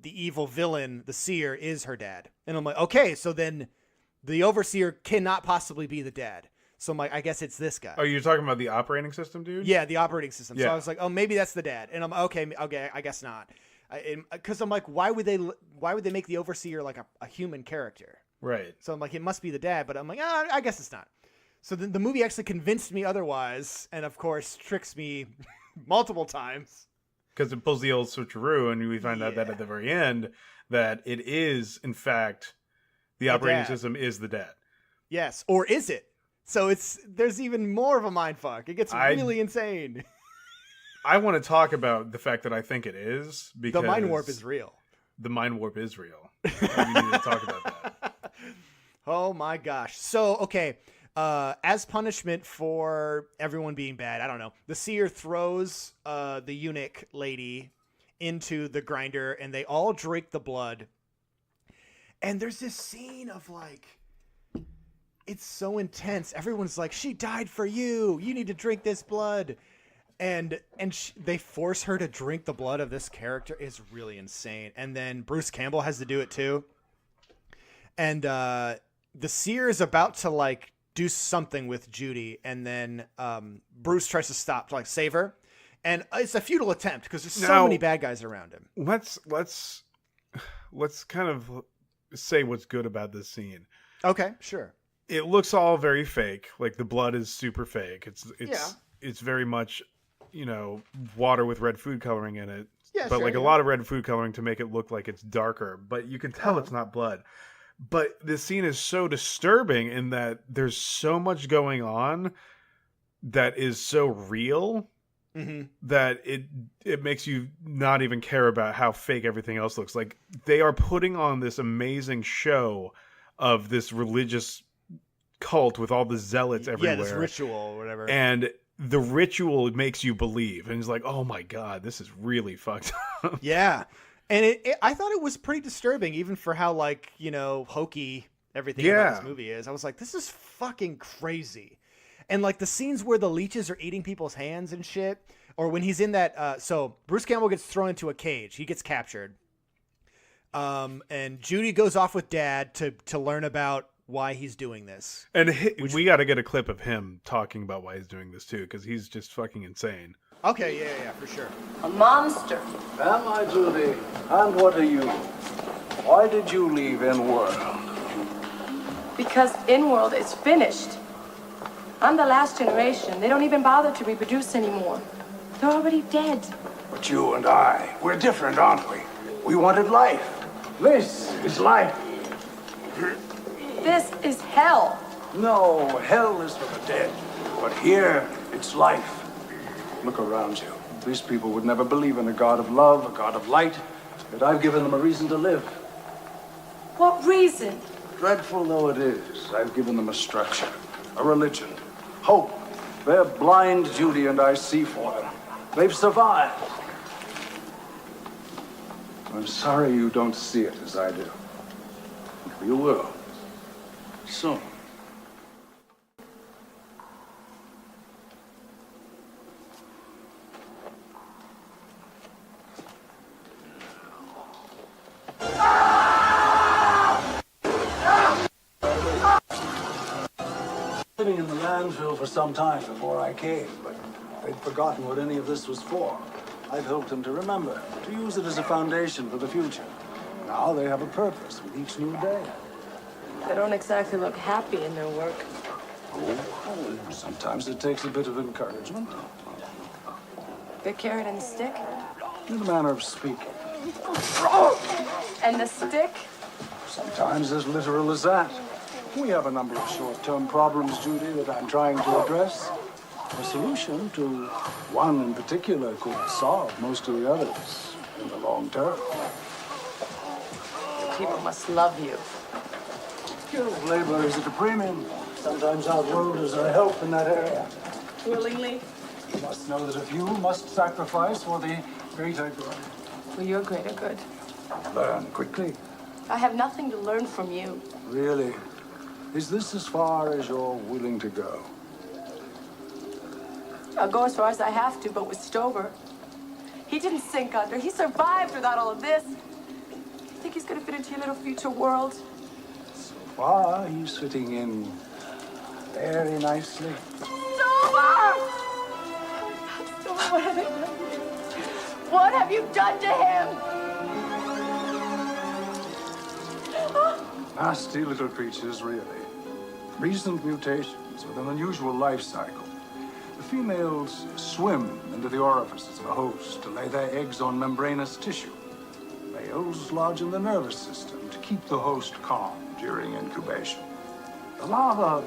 evil villain, the seer, is her dad. And I'm like, okay, so then the overseer cannot possibly be the dad. So I'm like, I guess it's this guy. Oh, you're talking about the operating system, dude? Yeah, the operating system. Yeah. So I was like, oh, maybe that's the dad. And I'm okay, I guess not. Because I'm like, why would they make the overseer like a human character? Right. So I'm like, it must be the dad. But I'm like, I guess it's not. So then the movie actually convinced me otherwise, and of course tricks me multiple times. Because it pulls the old switcheroo, and we find out that at the very end, that it is, in fact, the operating system is the dad. Yes, or is it? So there's even more of a mindfuck. It gets really insane. I want to talk about the fact that I think it is, because... The mind warp is real. The mind warp is real. We need to talk about that. Oh my gosh. So, okay... as punishment for everyone being bad, I don't know, the seer throws the eunuch lady into the grinder, and they all drink the blood. And there's this scene of like, it's so intense. Everyone's like, she died for you. You need to drink this blood. And they force her to drink the blood of this character. It's really insane. And then Bruce Campbell has to do it too. And the seer is about to like do something with Judy, and then Bruce tries to stop to like save her, and it's a futile attempt because there's so many bad guys around him. Let's kind of say what's good about this scene. Okay, sure. It looks all very fake. Like the blood is super fake. It's very much, water with red food coloring in it. Yeah, but a lot of red food coloring to make it look like it's darker. But you can tell it's not blood. But this scene is so disturbing in that there's so much going on that is so real that it makes you not even care about how fake everything else looks. Like they are putting on this amazing show of this religious cult with all the zealots everywhere. Yeah, this ritual or whatever. And the ritual makes you believe. And it's like, oh my God, this is really fucked up. Yeah. And I thought it was pretty disturbing, even for how, like, hokey everything about this movie is. I was like, this is fucking crazy. And, like, the scenes where the leeches are eating people's hands and shit, or when he's in that... so, Bruce Campbell gets thrown into a cage. He gets captured. And Judy goes off with Dad to learn about why he's doing this. And we got to get a clip of him talking about why he's doing this, too, because he's just fucking insane. Okay, yeah, for sure. A monster. Am I, Judy? And what are you? Why did you leave In-World? Because In-World is finished. I'm the last generation. They don't even bother to reproduce anymore. They're already dead. But you and I, we're different, aren't we? We wanted life. This is life. This is hell. No, hell is for the dead. But here, it's life. Look around you. These people would never believe in a God of love, a God of light, but I've given them a reason to live. What reason? Dreadful though it is, I've given them a structure, a religion, hope. They're blind, Judy, and I see for them. They've survived. I'm sorry you don't see it as I do. You will. Soon. Living in the landfill for some time before I came, but they'd forgotten what any of this was for. I've helped them to remember, to use it as a foundation for the future. Now they have a purpose with each new day. They don't exactly look happy in their work. Oh, sometimes it takes a bit of encouragement. The carrot and the stick? In a manner of speaking. And the stick? Sometimes as literal as that. We have a number of short-term problems, Judy, that I'm trying to address. A solution to one in particular could solve most of the others in the long term. People must love you. Skilled labor is at a premium. Sometimes outworlders are help in that area. Willingly? You must know that a few must sacrifice for the greater good. For your greater good. Learn quickly. I have nothing to learn from you. Really? Is this as far as you're willing to go? I'll go as far as I have to, but with Stover. He didn't sink under. He survived without all of this. You think he's gonna fit into your little future world? So far, he's fitting in very nicely. Stover! Stover, what have you done to him? Nasty little creatures, really. Recent mutations with an unusual life cycle. The females swim into the orifices of the host to lay their eggs on membranous tissue. Males lodge in the nervous system to keep the host calm during incubation. The larvae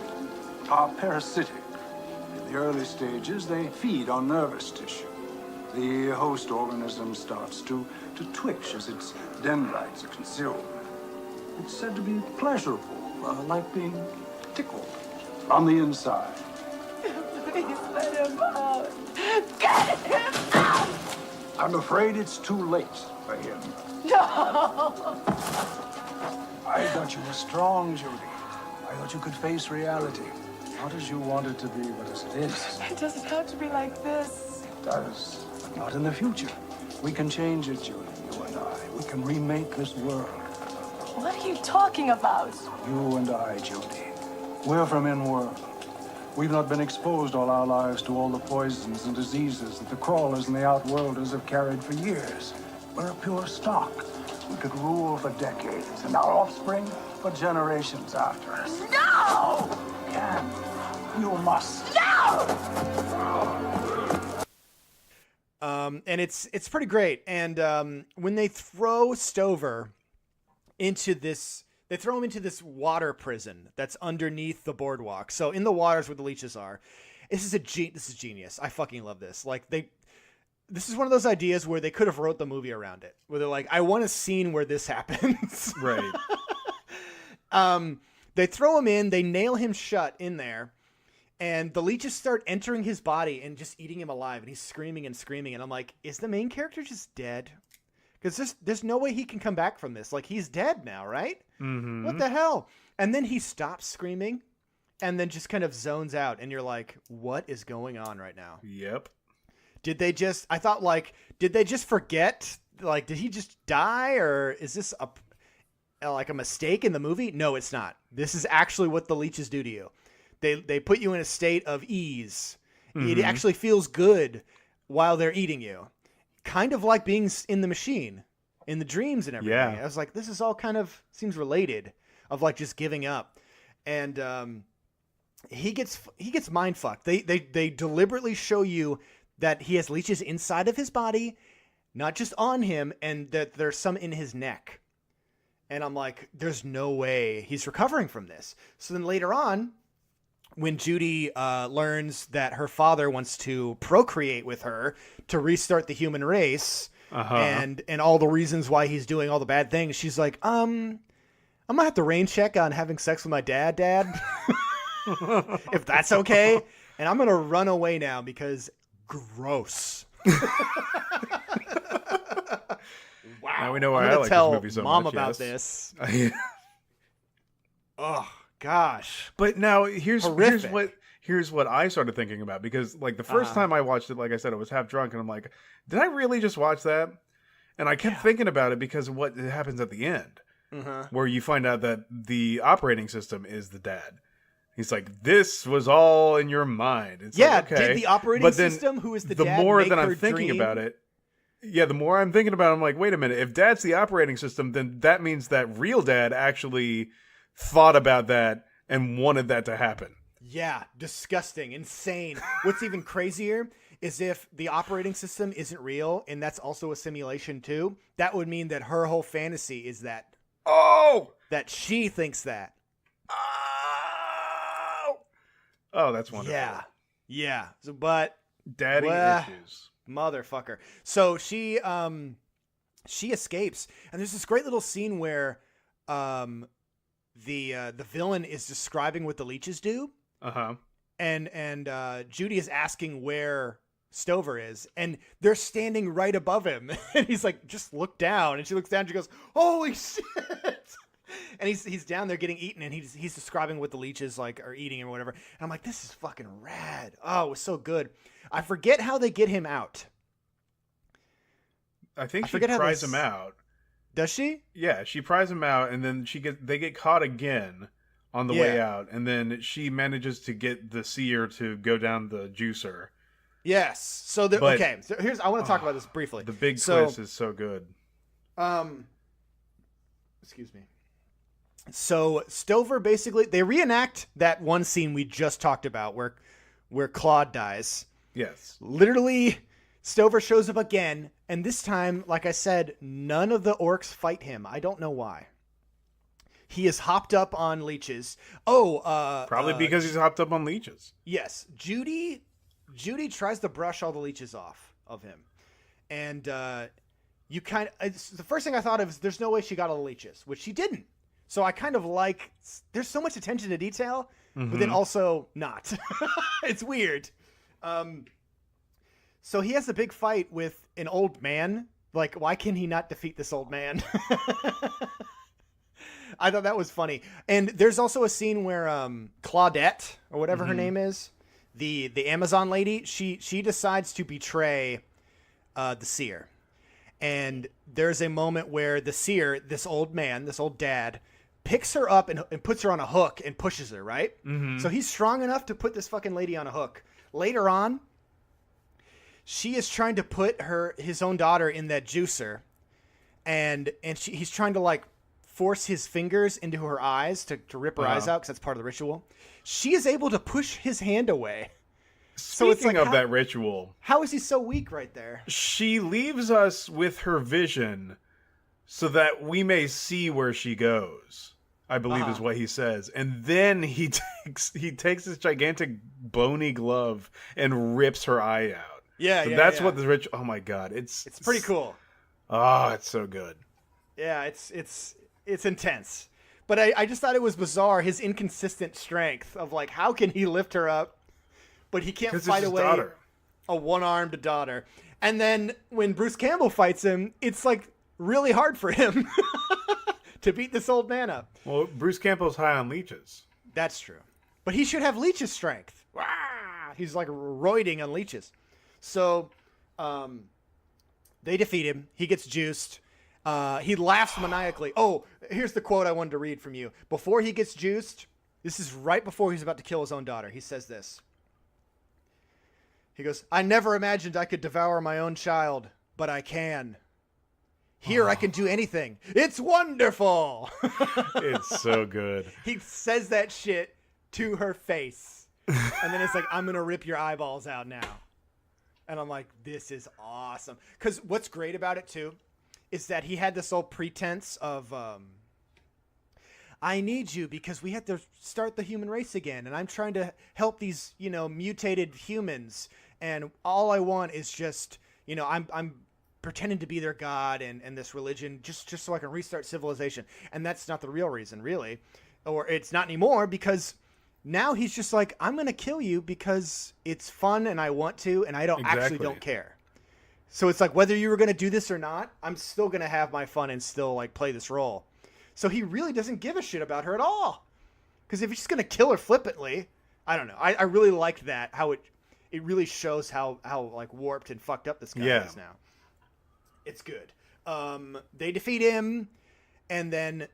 are parasitic. In the early stages, they feed on nervous tissue. The host organism starts to twitch as its dendrites are consumed. It's said to be pleasurable, like being tickled from the inside. Please let him out. Get him out! I'm afraid it's too late for him. No! I thought you were strong, Judy. I thought you could face reality. Not as you want it to be, but as it is. It doesn't have to be like this. It does, but not in the future. We can change it, Judy, you and I. We can remake this world. What are you talking about? You and I, Judy. We're from in-world. We've not been exposed all our lives to all the poisons and diseases that the crawlers and the outworlders have carried for years. We're a pure stock. We could rule for decades, and our offspring for generations after us. No! You can. You must. No! And it's pretty great. And when they throw Stover into this, they throw him into this water prison that's underneath the boardwalk. So in the waters where the leeches are, this is genius. I fucking love this. Like this is one of those ideas where they could have wrote the movie around it, where they're like, I want a scene where this happens. Right. They throw him in, they nail him shut in there, and the leeches start entering his body and just eating him alive. And he's screaming and screaming. And I'm like, is the main character just dead? Because there's no way he can come back from this. Like, he's dead now, right? Mm-hmm. What the hell? And then he stops screaming and then just kind of zones out. And you're like, what is going on right now? Yep. Did they just forget? Like, did he just die? Or is this a mistake in the movie? No, it's not. This is actually what the leeches do to you. They put you in a state of ease. Mm-hmm. It actually feels good while they're eating you. Kind of like being in the machine, in the dreams and everything. Yeah. I was like, this is all kind of seems related, of like just giving up. And he gets mind fucked. They deliberately show you that he has leeches inside of his body, not just on him, and that there's some in his neck. And I'm like, there's no way he's recovering from this. So then later on, when Judy learns that her father wants to procreate with her to restart the human race, and all the reasons why he's doing all the bad things, she's like, I'm gonna have to rain check on having sex with my dad, if that's okay. And I'm gonna run away now because gross. Wow. Now we know why I'm I gonna like tell this movie so Mom much. about yes. this. Oh gosh. But now here's Horrific. here's what I started thinking about, because like the first time I watched it, like I said, I was half drunk and I'm like, did I really just watch that? And I kept thinking about it because of what happens at the end, where you find out that the operating system is the dad. He's like, this was all in your mind. It's like, okay. Did the operating system, who is the dad, more make that her I'm thinking dream? about it, the more I'm thinking about it, I'm like, wait a minute. If dad's the operating system, then that means that real dad actually thought about that and wanted that to happen. Yeah, disgusting, insane. What's even crazier is if the operating system isn't real and that's also a simulation too, that would mean that her whole fantasy is that. Oh! That she thinks that. Oh, that's wonderful. Yeah. So, but daddy issues. Motherfucker. So she escapes, and there's this great little scene where the villain is describing what the leeches do. And Judy is asking where Stover is, and they're standing right above him. And he's like, just look down. And she looks down and she goes, holy shit. And he's down there getting eaten, and he's describing what the leeches like are eating or whatever. And I'm like, this is fucking rad. Oh, it was so good. I forget how they get him out. I think she pries him out. Does she? Yeah, she pries him out, and then they get caught again on the way out, and then she manages to get the seer to go down the juicer. Yes. So okay. So I want to talk about this briefly. The big twist is so good. Excuse me. So Stover basically, they reenact that one scene we just talked about where Claude dies. Yes. Literally, Stover shows up again, and this time, like I said, none of the orcs fight him. I don't know why. He is hopped up on leeches. Probably because he's hopped up on leeches. Yes. Judy tries to brush all the leeches off of him. And the first thing I thought of is there's no way she got all the leeches, which she didn't. So I kind of like, there's so much attention to detail, but then also not. It's weird. So he has a big fight with an old man. Like, why can he not defeat this old man? I thought that was funny. And there's also a scene where Claudette, or whatever her name is, the Amazon lady, she decides to betray the seer. And there's a moment where the seer, this old man, this old dad, picks her up and puts her on a hook and pushes her, right? So he's strong enough to put this fucking lady on a hook. Later on, she is trying to put his own daughter in that juicer, and he's trying to like force his fingers into her eyes to rip her eyes out, because that's part of the ritual. She is able to push his hand away. Speaking of that ritual, how is he so weak right there? She leaves us with her vision so that we may see where she goes, I believe is what he says. And then he takes this gigantic bony glove and rips her eye out. That's what the ritual. Oh my god, it's pretty cool. Oh, it's so good. Yeah, it's intense. But I just thought it was bizarre, his inconsistent strength of like, how can he lift her up, but he can't fight away a one-armed daughter. And then when Bruce Campbell fights him, it's like really hard for him to beat this old man up. Well, Bruce Campbell's high on leeches. That's true. But he should have leech's strength. Wah! He's like roiding on leeches. So they defeat him. He gets juiced. He laughs maniacally. Oh, here's the quote I wanted to read from you. Before he gets juiced, this is right before he's about to kill his own daughter. He says this. He goes, I never imagined I could devour my own child, but I can. Here I can do anything. It's wonderful. It's so good. He says that shit to her face. And then it's like, I'm going to rip your eyeballs out now. And I'm like, this is awesome. Because what's great about it, too, is that he had this whole pretense of, I need you because we have to start the human race again. And I'm trying to help these, mutated humans. And all I want is just, I'm pretending to be their god and this religion just so I can restart civilization. And that's not the real reason, really. Or it's not anymore, because now he's just like, I'm going to kill you because it's fun and I want to, and I actually don't care. So it's like, whether you were going to do this or not, I'm still going to have my fun and still like play this role. So he really doesn't give a shit about her at all. Because if he's just going to kill her flippantly, I don't know. I really liked that, how it really shows how like warped and fucked up this guy is now. It's good. They defeat him, and then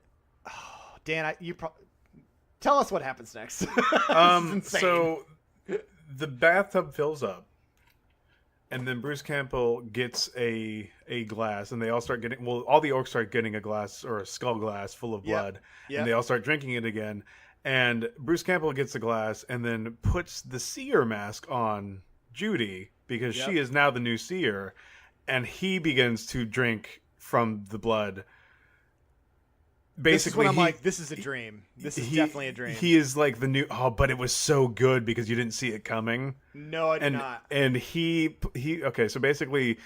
Dan, tell us what happens next. So the bathtub fills up, and then Bruce Campbell gets a glass, and they all start getting all the orcs start getting a glass or a skull glass full of blood, and they all start drinking it again. And Bruce Campbell gets a glass and then puts the seer mask on Judy because she is now the new seer, and he begins to drink from the blood. Basically, this is when I'm like, this is a dream. This is definitely a dream. He is like the new. Oh, but it was so good because you didn't see it coming. No, I did not. And he. Okay, so basically,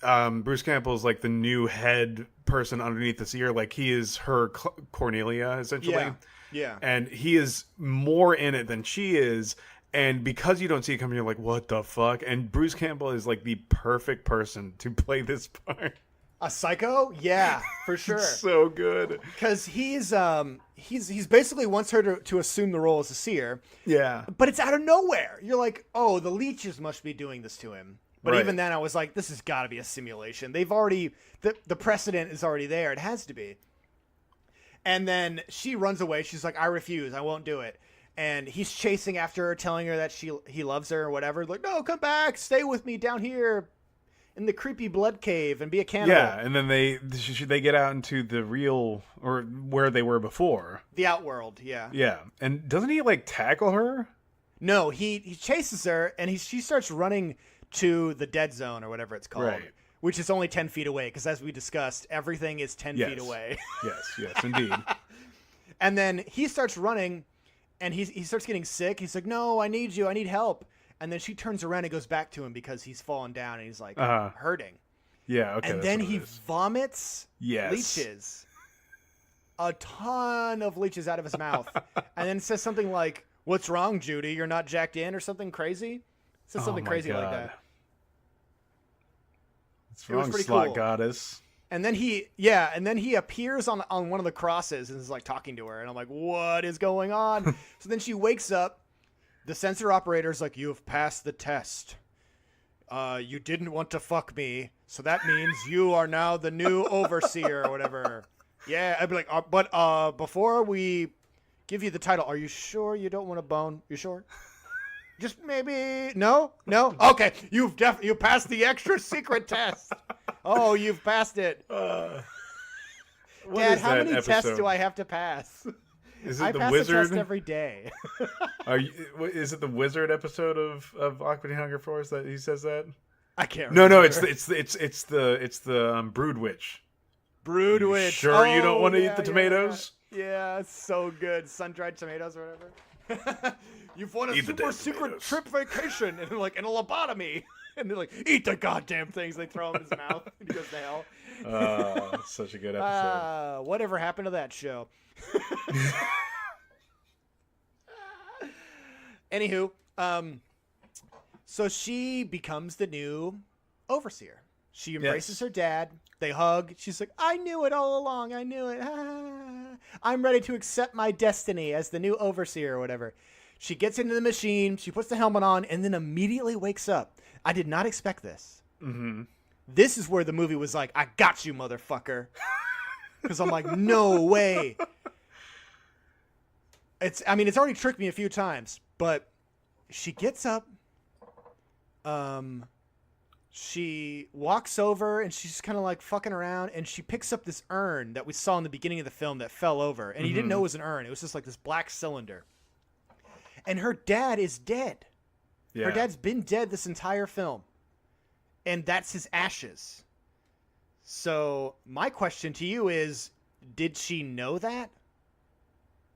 Bruce Campbell is like the new head person underneath the seer. Like he is her Cornelia essentially. Yeah. And he is more in it than she is. And because you don't see it coming, you're like, what the fuck? And Bruce Campbell is like the perfect person to play this part. A psycho? Yeah, for sure. So good. Because he's basically wants her to assume the role as a seer. Yeah. But it's out of nowhere. You're like, oh, the leeches must be doing this to him. But even then I was like, this has got to be a simulation. They've already, the precedent is already there. It has to be. And then she runs away. She's like, I refuse. I won't do it. And he's chasing after her, telling her that he loves her or whatever. Like, no, come back. Stay with me down here in the creepy blood cave and be a cannibal. Yeah, and then they get out into the real, or where they were before. The outworld, yeah. Yeah. And doesn't he, like, tackle her? No, he chases her, and she starts running to the dead zone or whatever it's called. Right. Which is only 10 feet away, because as we discussed, everything is 10 feet away. Yes, indeed. And then he starts running, and he starts getting sick. He's like, no, I need you. I need help. And then she turns around and goes back to him because he's fallen down, and he's like hurting. Yeah, okay. And then he vomits leeches. A ton of leeches out of his mouth. And then says something like, what's wrong, Judy? You're not jacked in, or something crazy? Says something crazy like that. It's wrong, slot goddess. And then he appears on one of the crosses and is like talking to her, and I'm like, what is going on? So then she wakes up. The sensor operator's like, you have passed the test. You didn't want to fuck me, so that means you are now the new overseer or whatever. Yeah, I'd be like, but before we give you the title, are you sure you don't want to bone? You sure? Just maybe. No. Okay, you passed the extra secret test. Oh, you've passed it. Dad, how many tests do I have to pass? Is it I the pass wizard? a test every day. Is it the wizard episode of Aqua Hunger Force that he says that? I can't remember. No, it's the Brood Witch. Brood Witch. Sure, you don't want to eat the tomatoes? Yeah, it's so good. Sun-dried tomatoes or whatever. You've won a super secret trip vacation and like in a lobotomy. And they're like, eat the goddamn things. They throw him in his mouth and he goes to hell. Such a good episode. Whatever happened to that show? Anywho, so she becomes the new overseer. She embraces her dad. They hug. She's like, I knew it all along. I knew it. I'm ready to accept my destiny as the new overseer or whatever. She gets into the machine. She puts the helmet on and then immediately wakes up. I did not expect this. Mm-hmm. This is where the movie was like, I got you, motherfucker. Because I'm like, no way. It's already tricked me a few times, but she gets up. She walks over and she's kind of like fucking around, and she picks up this urn that we saw in the beginning of the film that fell over, and you didn't know it was an urn. It was just like this black cylinder. And her dad is dead. Yeah. Her dad's been dead this entire film. And that's his ashes. So my question to you is, did she know that?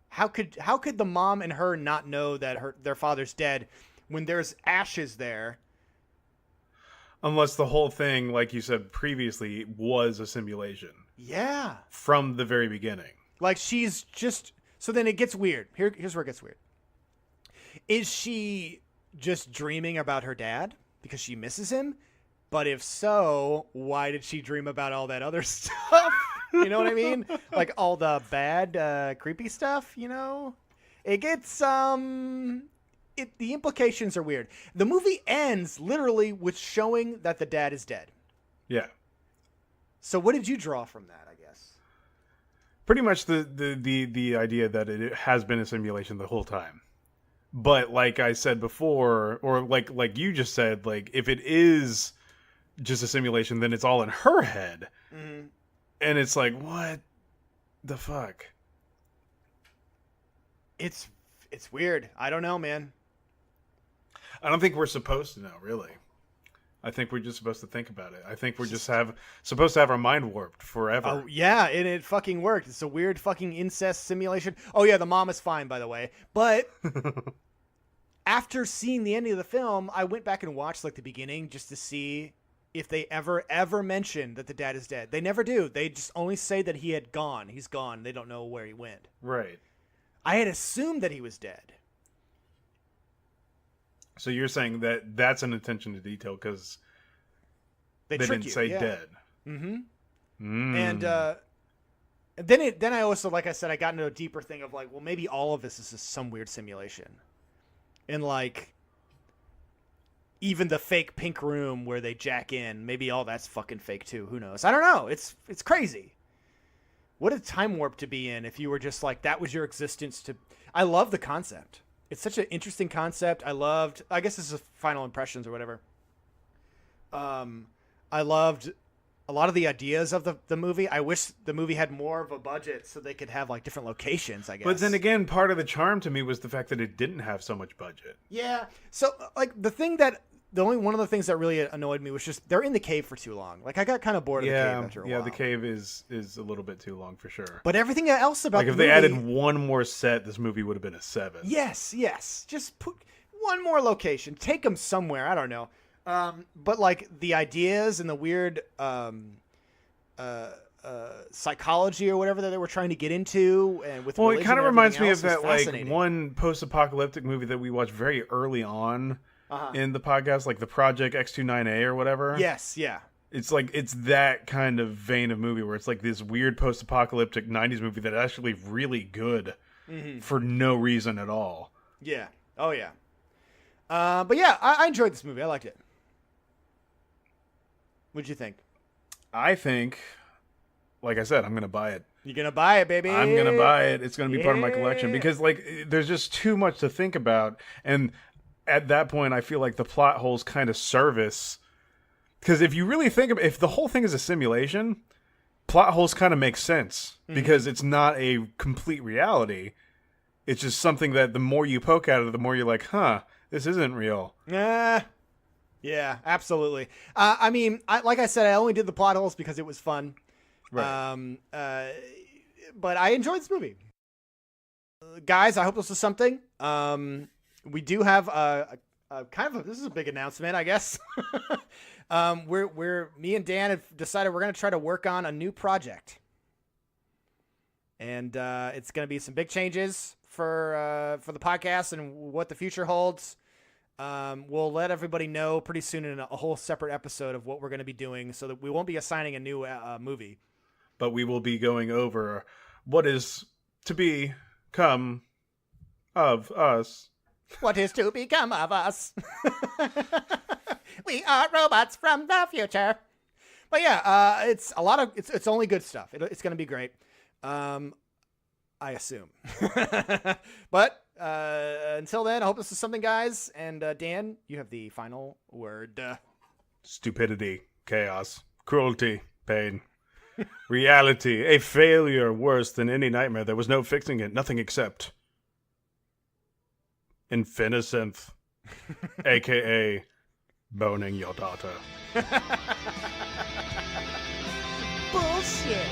How could the mom and her not know that their father's dead when there's ashes there? Unless the whole thing, like you said previously, was a simulation. Yeah. From the very beginning. Like she's just... So then it gets weird. Here's where it gets weird. Is she just dreaming about her dad because she misses him? But if so, why did she dream about all that other stuff? You know what I mean? Like all the bad, creepy stuff, you know? It gets, the implications are weird. The movie ends literally with showing that the dad is dead. Yeah. So what did you draw from that, I guess? Pretty much the idea that it has been a simulation the whole time. But like I said before, or like you just said, like if it is just a simulation, then it's all in her head. Mm-hmm. And it's like, what the fuck? It's weird. I don't know, man. I don't think we're supposed to know, really. I think we're just supposed to think about it. I think we're just supposed to have our mind warped forever. Oh, yeah, and it fucking worked. It's a weird fucking incest simulation. Oh, yeah, the mom is fine, by the way. But after seeing the ending of the film, I went back and watched like the beginning just to see if they ever mention that the dad is dead. They never do. They just only say that he had gone. He's gone. They don't know where he went. Right. I had assumed that he was dead. So you're saying that that's an attention to detail because they didn't say dead. Mm-hmm. And then I also, like I said, I got into a deeper thing of like, well, maybe all of this is just some weird simulation. And like, even the fake pink room where they jack in, maybe all that's fucking fake too. Who knows? I don't know. It's crazy. What a time warp to be in if you were just like, that was your existence to... I love the concept. It's such an interesting concept. I guess this is final impressions or whatever. I loved a lot of the ideas of the movie. I wish the movie had more of a budget so they could have like different locations, I guess. But then again, part of the charm to me was the fact that it didn't have so much budget. Yeah. So like one of the things that really annoyed me was just they're in the cave for too long. Like I got kind of bored of the cave after a while. Yeah, the cave is a little bit too long for sure. But everything else about like the if movie, they added one more set, this movie would have been a 7. Yes. Just put one more location. Take them somewhere. I don't know. But like the ideas and the weird psychology or whatever that they were trying to get into, and with it kind of reminds me of that like one post-apocalyptic movie that we watched very early on in the podcast, like the Project X29A or whatever. Yes, yeah. It's like it's that kind of vein of movie where it's like this weird post-apocalyptic 90s movie that's actually really good for no reason at all. Yeah. Oh yeah. But yeah, I enjoyed this movie. I liked it. What'd you think? I think, like I said, I'm going to buy it. You're going to buy it, baby. I'm going to buy it. It's going to be part of my collection because like there's just too much to think about. And at that point, I feel like the plot holes kind of service. Because if you really think of if the whole thing is a simulation, plot holes kind of make sense because it's not a complete reality. It's just something that the more you poke at it, the more you're like, huh, this isn't real. Yeah, absolutely. I mean, like I said, I only did the plot holes because it was fun. Right. But I enjoyed this movie. Guys, I hope this was something. We do have a this is a big announcement, I guess. Me and Dan have decided we're going to try to work on a new project. And it's going to be some big changes for the podcast and what the future holds. We'll let everybody know pretty soon in a whole separate episode of what we're going to be doing so that we won't be assigning a new movie. But we will be going over what is to become of us. What is to become of us? We are robots from the future. But yeah, it's a lot of it's only good stuff. It's going to be great. I assume. But until then, I hope this is something, guys. And Dan, you have the final word. Stupidity, chaos, cruelty, pain, reality, a failure worse than any nightmare. There was no fixing it, nothing except Infinicynth, a.k.a. boning your daughter. Bullshit.